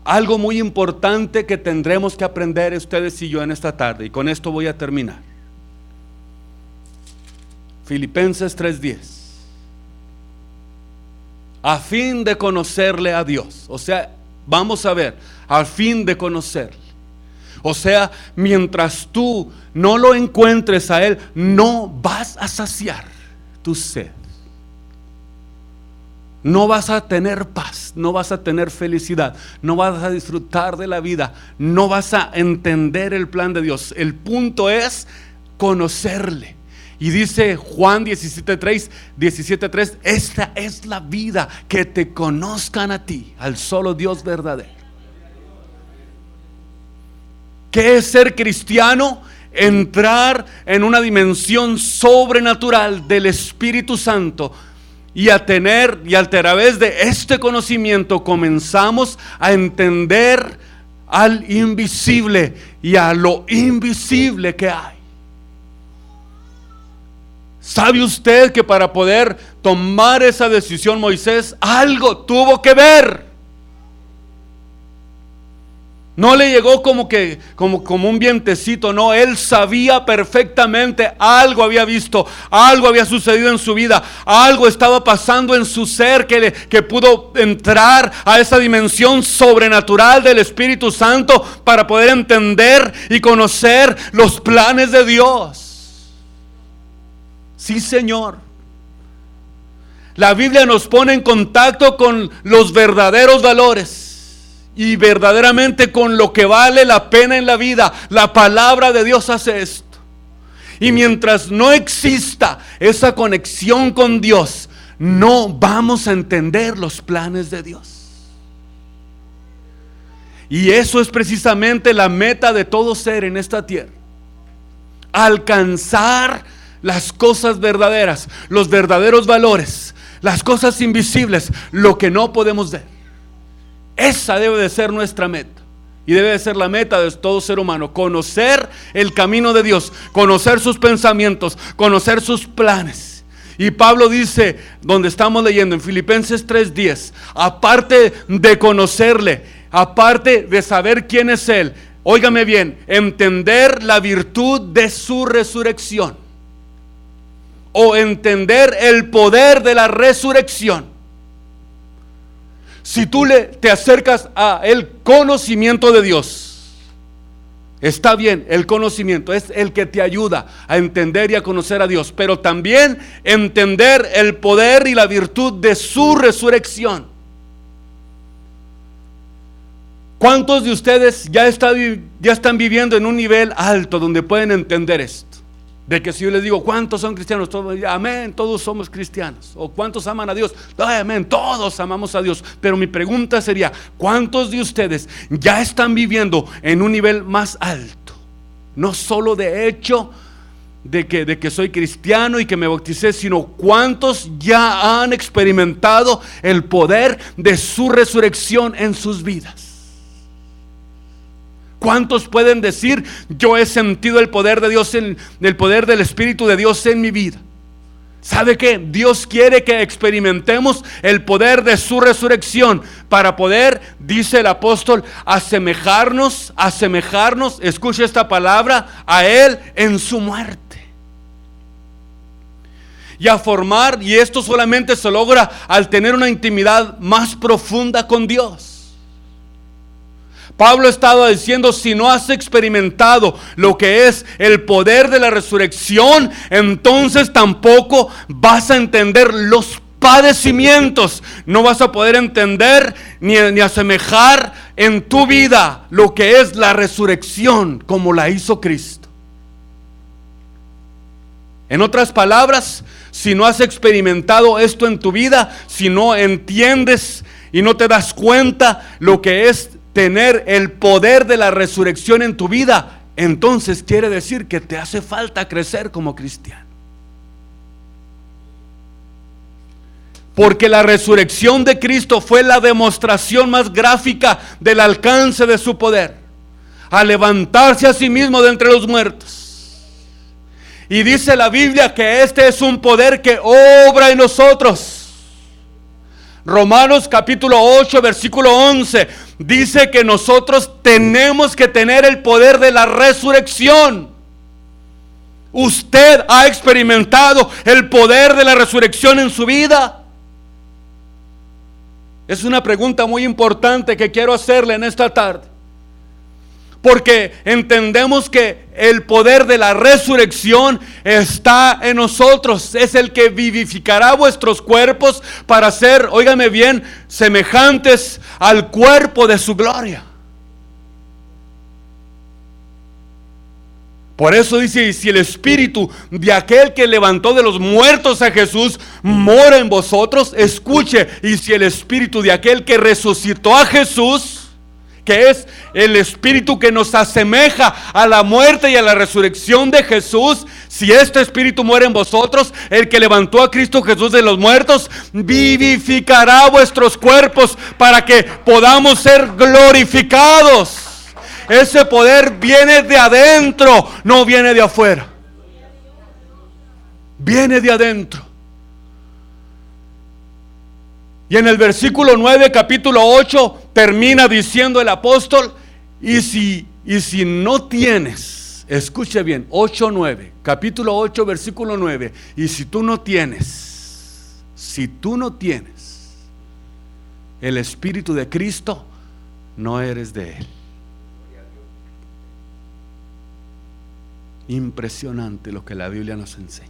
Algo muy importante que tendremos que aprender ustedes y yo en esta tarde, y con esto voy a terminar. Filipenses 3:10. A fin de conocerle a Dios. O sea, vamos a ver, a fin de conocerle. O sea, mientras tú no lo encuentres a Él, no vas a saciar tu sed. No vas a tener paz, no vas a tener felicidad, no vas a disfrutar de la vida, no vas a entender el plan de Dios. El punto es conocerle. Y dice Juan 17:3, esta es la vida, que te conozcan a ti, al solo Dios verdadero. ¿Qué es ser cristiano? Entrar en una dimensión sobrenatural del Espíritu Santo y a través de este conocimiento comenzamos a entender al invisible y a lo invisible que hay. ¿Sabe usted que para poder tomar esa decisión Moisés algo tuvo que ver? No le llegó como un vientecito, no, él sabía perfectamente, algo había visto, algo había sucedido en su vida, algo estaba pasando en su ser que pudo entrar a esa dimensión sobrenatural del Espíritu Santo para poder entender y conocer los planes de Dios. Sí, Señor. La Biblia nos pone en contacto con los verdaderos valores y verdaderamente con lo que vale la pena en la vida. La palabra de Dios hace esto. Y mientras no exista esa conexión con Dios, no vamos a entender los planes de Dios. Y eso es precisamente la meta de todo ser en esta tierra: alcanzar las cosas verdaderas, los verdaderos valores, las cosas invisibles, lo que no podemos ver. Esa debe de ser nuestra meta. Y debe de ser la meta de todo ser humano: conocer el camino de Dios, conocer sus pensamientos, conocer sus planes. Y Pablo dice, donde estamos leyendo en Filipenses 3:10, aparte de conocerle, aparte de saber quién es Él, óigame bien, entender la virtud de su resurrección, o entender el poder de la resurrección. Si tú te acercas a el conocimiento de Dios, está bien, el conocimiento es el que te ayuda a entender y a conocer a Dios, pero también entender el poder y la virtud de su resurrección. ¿Cuántos de ustedes ya están viviendo en un nivel alto donde pueden entender esto? De que si yo les digo, ¿cuántos son cristianos? Todos, amén, todos somos cristianos. O ¿cuántos aman a Dios? Amén, todos amamos a Dios. Pero mi pregunta sería, ¿cuántos de ustedes ya están viviendo en un nivel más alto? No solo de hecho de que soy cristiano y que me bauticé, sino ¿cuántos ya han experimentado el poder de su resurrección en sus vidas? ¿Cuántos pueden decir, yo he sentido el poder de Dios, el poder del Espíritu de Dios en mi vida? ¿Sabe qué? Dios quiere que experimentemos el poder de su resurrección para poder, dice el apóstol, asemejarnos, escuche esta palabra, a Él en su muerte. Y a formar, y esto solamente se logra al tener una intimidad más profunda con Dios. Pablo estaba diciendo, si no has experimentado lo que es el poder de la resurrección, entonces tampoco vas a entender los padecimientos. No vas a poder entender ni asemejar en tu vida lo que es la resurrección como la hizo Cristo. En otras palabras, si no has experimentado esto en tu vida, si no entiendes y no te das cuenta lo que es tener el poder de la resurrección en tu vida, entonces quiere decir que te hace falta crecer como cristiano. Porque la resurrección de Cristo fue la demostración más gráfica del alcance de su poder, a levantarse a sí mismo de entre los muertos. Y dice la Biblia que este es un poder que obra en nosotros. Romanos capítulo 8, versículo 11, dice que nosotros tenemos que tener el poder de la resurrección. ¿Usted ha experimentado el poder de la resurrección en su vida? Es una pregunta muy importante que quiero hacerle en esta tarde. Porque entendemos que el poder de la resurrección está en nosotros. Es el que vivificará vuestros cuerpos para ser, óigame bien, semejantes al cuerpo de su gloria. Por eso dice, si el espíritu de aquel que levantó de los muertos a Jesús mora en vosotros, escuche, y si el espíritu de aquel que resucitó a Jesús, que es el espíritu que nos asemeja a la muerte y a la resurrección de Jesús, si este espíritu muere en vosotros, el que levantó a Cristo Jesús de los muertos, vivificará vuestros cuerpos para que podamos ser glorificados. Ese poder viene de adentro, no viene de afuera. Viene de adentro. Y en el versículo 9, capítulo 8, termina diciendo el apóstol, y si no tienes, escuche bien, 8:9, capítulo 8, versículo 9, y si tú no tienes el Espíritu de Cristo, no eres de Él. Impresionante lo que la Biblia nos enseña.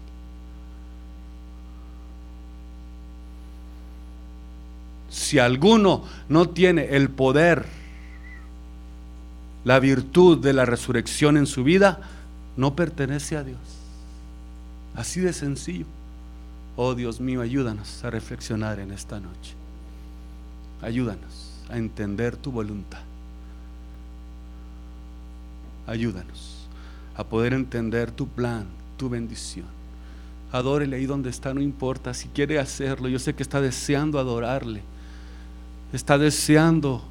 Si alguno no tiene el poder, la virtud de la resurrección en su vida, no pertenece a Dios. Así de sencillo. Oh Dios mío, ayúdanos a reflexionar en esta noche. Ayúdanos a entender tu voluntad. Ayúdanos a poder entender tu plan, tu bendición. Adórele ahí donde está, no importa si quiere hacerlo. Yo sé que está deseando adorarle. Está deseando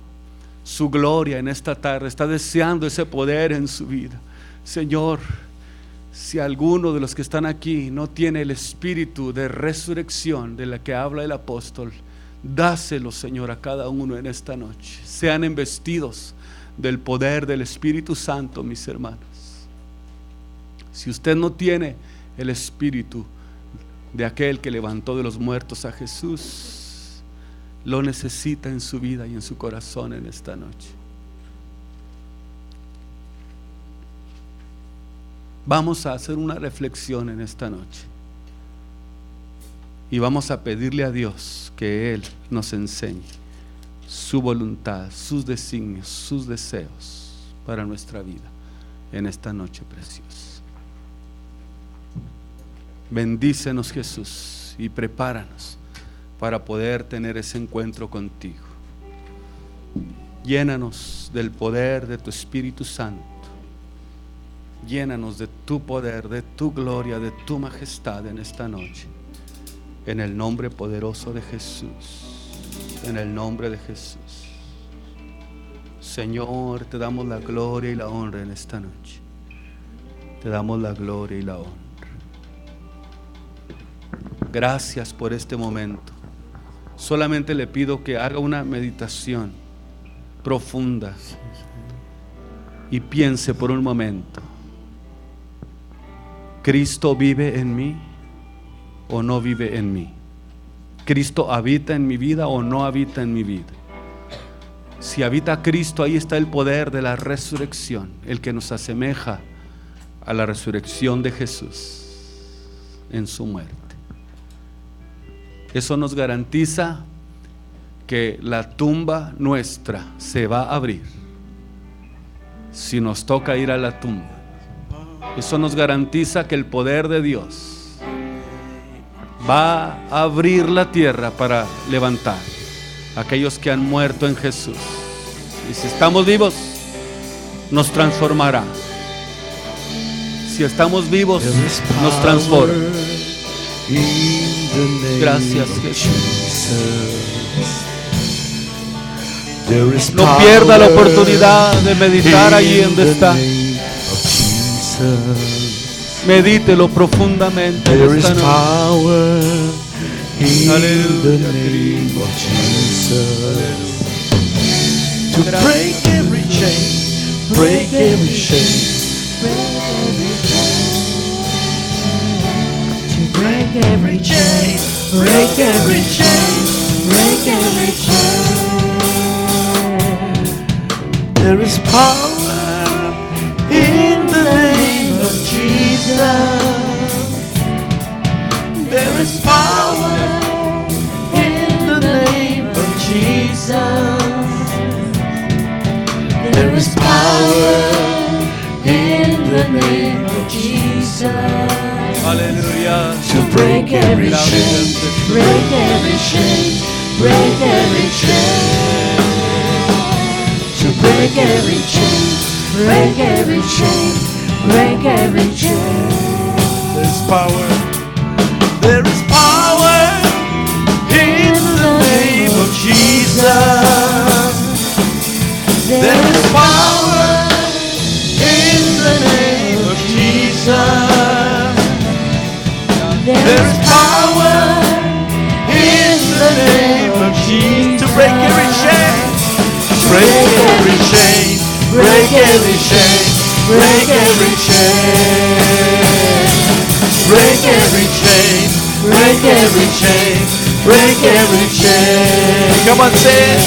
su gloria en esta tarde. Está deseando ese poder en su vida. Señor, si alguno de los que están aquí no tiene el espíritu de resurrección de la que habla el apóstol, dáselo, Señor, a cada uno en esta noche. Sean embestidos del poder del Espíritu Santo, mis hermanos. Si usted no tiene el espíritu de aquel que levantó de los muertos a Jesús, lo necesita en su vida y en su corazón en esta noche. Vamos a hacer una reflexión en esta noche y vamos a pedirle a Dios que Él nos enseñe su voluntad, sus designios, sus deseos para nuestra vida en esta noche preciosa. Bendícenos, Jesús, y prepáranos para poder tener ese encuentro contigo. Llénanos del poder de tu Espíritu Santo. Llénanos de tu poder, de tu gloria, de tu majestad en esta noche. En el nombre poderoso de Jesús. En el nombre de Jesús. Señor, te damos la gloria y la honra en esta noche. Te damos la gloria y la honra. Gracias por este momento. Solamente le pido que haga una meditación profunda y piense por un momento: ¿Cristo vive en mí o no vive en mí? ¿Cristo habita en mi vida o no habita en mi vida? Si habita Cristo, ahí está el poder de la resurrección, el que nos asemeja a la resurrección de Jesús en su muerte. Eso nos garantiza que la tumba nuestra se va a abrir si nos toca ir a la tumba. Eso nos garantiza que el poder de Dios va a abrir la tierra para levantar a aquellos que han muerto en Jesús. Y si estamos vivos, nos transformará. Si estamos vivos, nos transforma. Gracias, Jesús. No pierda la oportunidad de meditar allí donde está. Medítelo profundamente. Aleluya, To break every chain, break every chain, to break every chain, break every chain, break every chain. There is power in the name of Jesus. There is power in the name of Jesus. There is power in the name of Jesus. Aleluya. To break every chain, break every chain, break every chain. To break every chain, break every chain, break every chain. There's power. There is power in the name of Jesus. There is power in the name of Jesus. There is power in the name of Jesus. To break every chain, break every chain, break every chain, break every chain, break every chain, break every chain, break every chain. Come on, say it.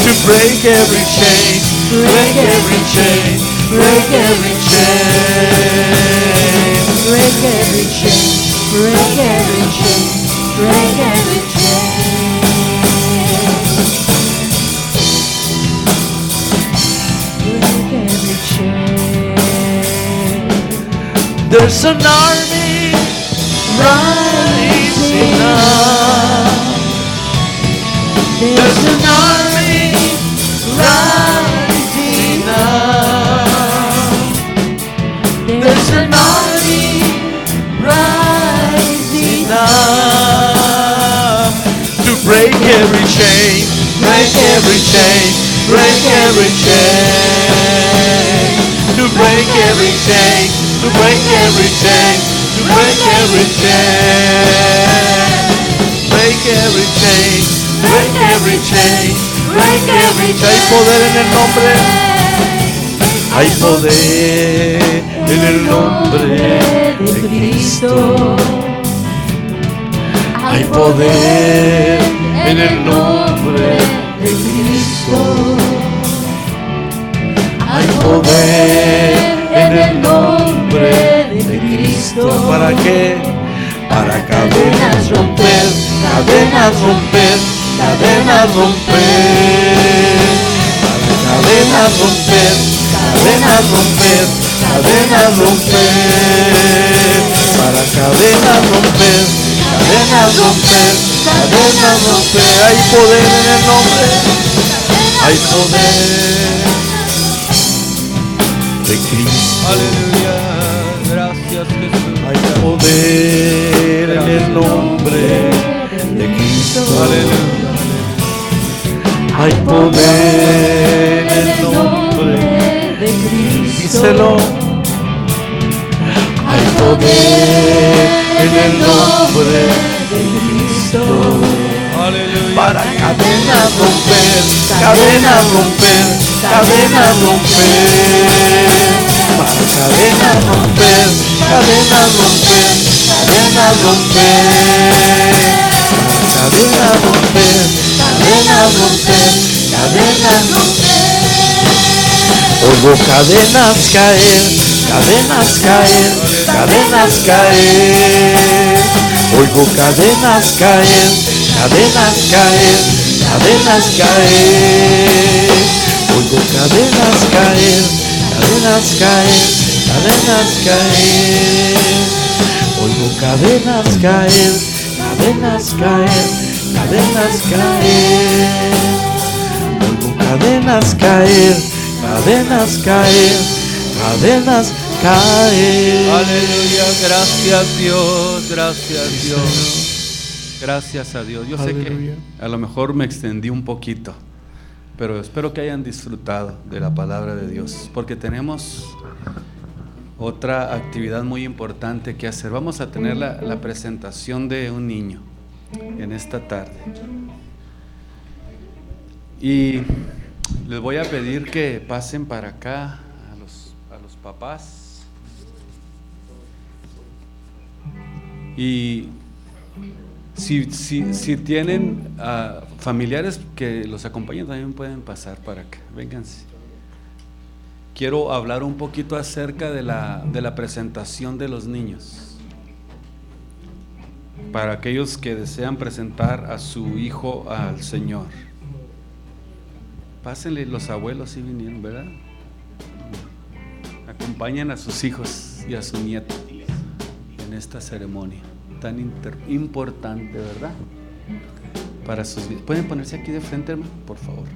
To break every chain, break every chain, break every chain, break every chain, break every chain, break every chain, break every chain. There's an army rising up. There's an army rising up. There's an army rising up. To break every chain, break every chain, break every chain. To break every chain, to break every chain, to break every chain. Break every chain, break every chain, break every chain. Hay poder en el nombre. Hay poder en el nombre de Cristo. Hay poder en el nombre de Cristo. Hay poder en el nombre de Cristo. ¿Para qué? Para cadenas romper, cadenas romper, cadenas romper. Para cadenas romper, cadenas romper, cadenas romper. Para cadenas romper, cadenas romper, cadenas romper. Hay poder en el nombre. Hay poder de Cristo. Aleluya. Gracias, Jesús. Hay poder en el nombre de Cristo. Aleluya. Hay poder en el nombre de Cristo. Díselo. Hay poder en el nombre de Cristo. Aleluya. Para cadenas romper, cadenas romper, cadenas romper. Para cadenas romper, cadenas romper, cadenas romper. Para cadenas romper, cadenas romper, cadenas romper. Oigo cadenas caer, cadenas caer, cadenas caer. Oigo cadenas caer, cadenas caer, cadenas caer. Oigo cadenas caer, cadenas caer, cadenas caer. Oigo cadenas caer, cadenas caer, cadenas caer. Oigo cadenas caer, cadenas caer, cadenas caer. Aleluya, gracias Dios, gracias Dios. Gracias a Dios. Yo sé que a lo mejor me extendí un poquito, pero espero que hayan disfrutado de la palabra de Dios, porque tenemos otra actividad muy importante que hacer. Vamos a tener la presentación de un niño en esta tarde. Y les voy a pedir que pasen para acá a los papás. Y si tienen familiares que los acompañen, también pueden pasar para acá. Vénganse. Quiero hablar un poquito acerca de la presentación de los niños. Para aquellos que desean presentar a su hijo al Señor. Pásenle, los abuelos sí vinieron, ¿verdad? Acompañen a sus hijos y a su nieto en esta ceremonia tan importante, ¿verdad? Para sus vidas. ¿Pueden ponerse aquí de frente, hermano? Por favor.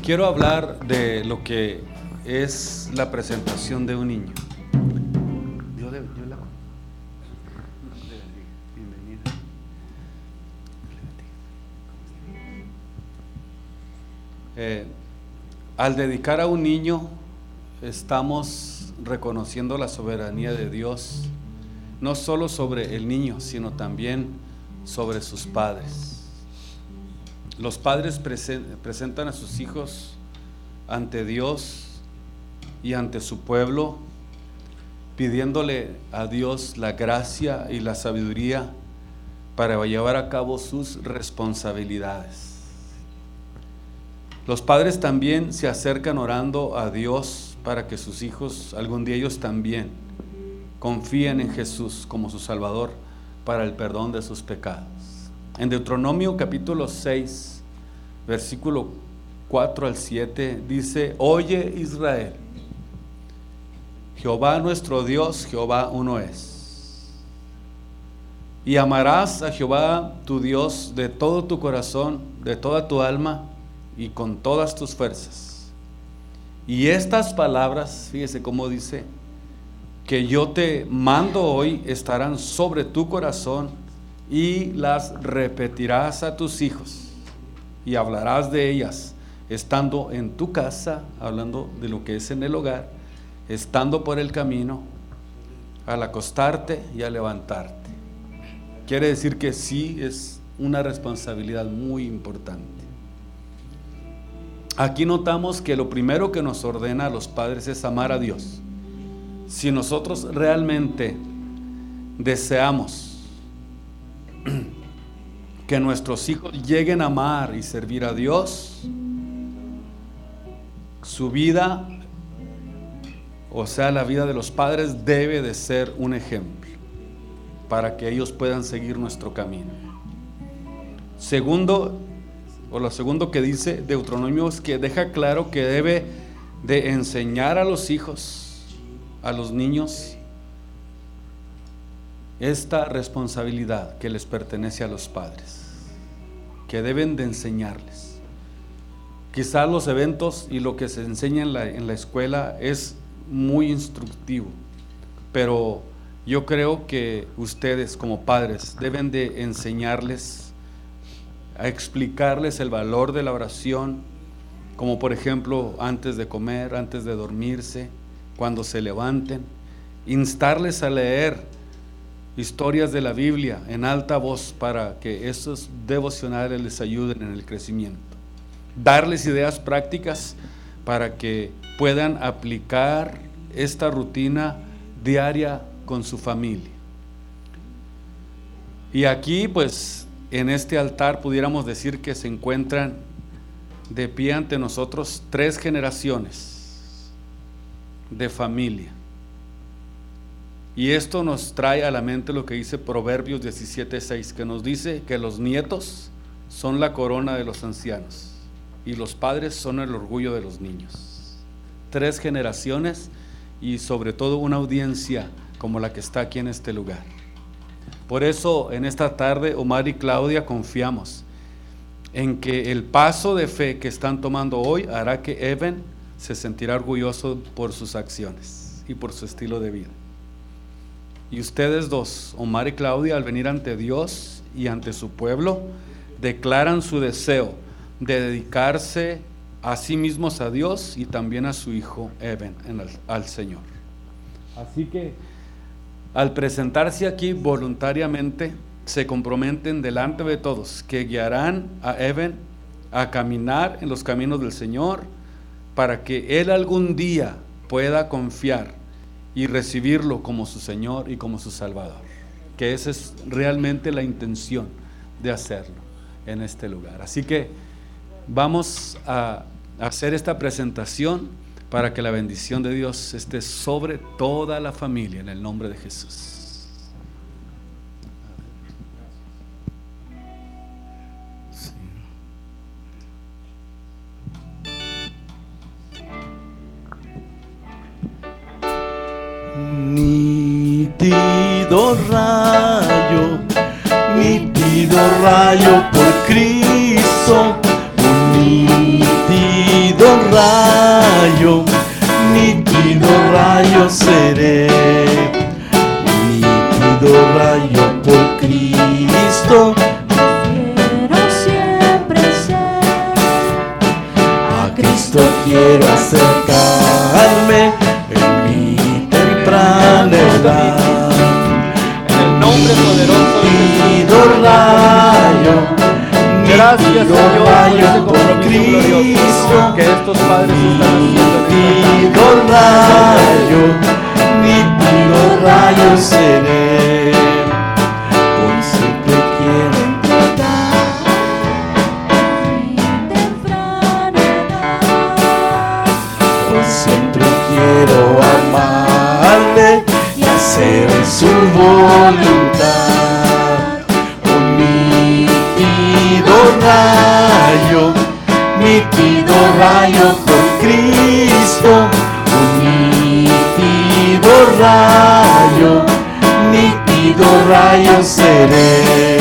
Quiero hablar de lo que es la presentación de un niño. Al dedicar a un niño, estamos reconociendo la soberanía de Dios, no solo sobre el niño, sino también sobre sus padres. Los padres presentan a sus hijos ante Dios y ante su pueblo, pidiéndole a Dios la gracia y la sabiduría para llevar a cabo sus responsabilidades. Los padres también se acercan orando a Dios para que sus hijos, algún día ellos también, confíen en Jesús como su Salvador para el perdón de sus pecados. En Deuteronomio capítulo 6, versículo 4 al 7, dice: Oye Israel, Jehová nuestro Dios, Jehová uno es. Y amarás a Jehová tu Dios de todo tu corazón, de toda tu alma y con todas tus fuerzas. Y estas palabras, fíjese cómo dice, que yo te mando hoy estarán sobre tu corazón y las repetirás a tus hijos y hablarás de ellas estando en tu casa, hablando de lo que es en el hogar, estando por el camino, al acostarte y al levantarte. Quiere decir que sí es una responsabilidad muy importante. Aquí notamos que lo primero que nos ordena a los padres es amar a Dios. Si nosotros realmente deseamos que nuestros hijos lleguen a amar y servir a Dios, su vida, o sea, la vida de los padres, debe de ser un ejemplo para que ellos puedan seguir nuestro camino. Lo segundo que dice Deuteronomio es que deja claro que debe de enseñar a los hijos, a los niños, esta responsabilidad que les pertenece a los padres, que deben de enseñarles. Quizás los eventos y lo que se enseña en la escuela es muy instructivo, pero yo creo que ustedes como padres deben de enseñarles, a explicarles el valor de la oración, como por ejemplo antes de comer, antes de dormirse, cuando se levanten, instarles a leer historias de la Biblia en alta voz para que esos devocionales les ayuden en el crecimiento, darles ideas prácticas para que puedan aplicar esta rutina diaria con su familia. Y aquí pues en este altar pudiéramos decir que se encuentran de pie ante nosotros 3 generaciones de familia Y esto nos trae a la mente lo que dice Proverbios 17:6, que nos dice que los nietos son la corona de los ancianos y los padres son el orgullo de los niños. 3 generaciones y sobre todo una audiencia como la que está aquí en este lugar. Por eso en esta tarde Omar y Claudia confiamos en que el paso de fe que están tomando hoy hará que Evan se sentirá orgulloso por sus acciones y por su estilo de vida. Y ustedes dos, Omar y Claudia, al venir ante Dios y ante su pueblo, declaran su deseo de dedicarse a sí mismos a Dios y también a su hijo Evan, al Señor. Así que al presentarse aquí voluntariamente, se comprometen delante de todos que guiarán a Evan a caminar en los caminos del Señor para que él algún día pueda confiar y recibirlo como su Señor y como su Salvador. Que esa es realmente la intención de hacerlo en este lugar. Así que vamos a hacer esta presentación para que la bendición de Dios esté sobre toda la familia en el nombre de Jesús. Nítido rayo por Cristo, nítido rayo seré, nítido rayo por Cristo. Quiero siempre ser, A Cristo quiero acercarme en mi temprana edad. En el nombre poderoso de Nítido rayo, gracias Señor por rayo ese por compromiso glorioso Cristo. que estos padres están haciendo. Nítido rayo seré, hoy siempre quiero entregar mi temprana edad. hoy siempre quiero amarle y hacer su voluntad. Un nítido rayo por Cristo. Un nítido rayo seré.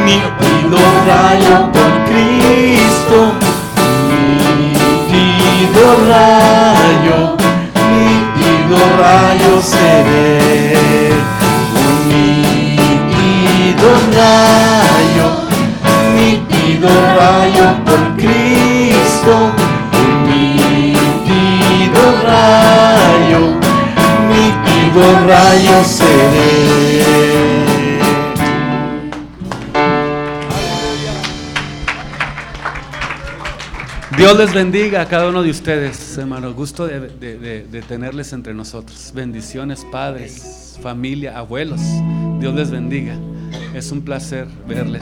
Nítido rayo por Cristo, nítido rayo seré. Un nítido rayo por Cristo, un nítido rayo seré. Dios les bendiga a cada uno de ustedes, hermanos. Gusto de tenerles entre nosotros. Bendiciones, padres, familia, abuelos. Dios les bendiga. Es un placer verles.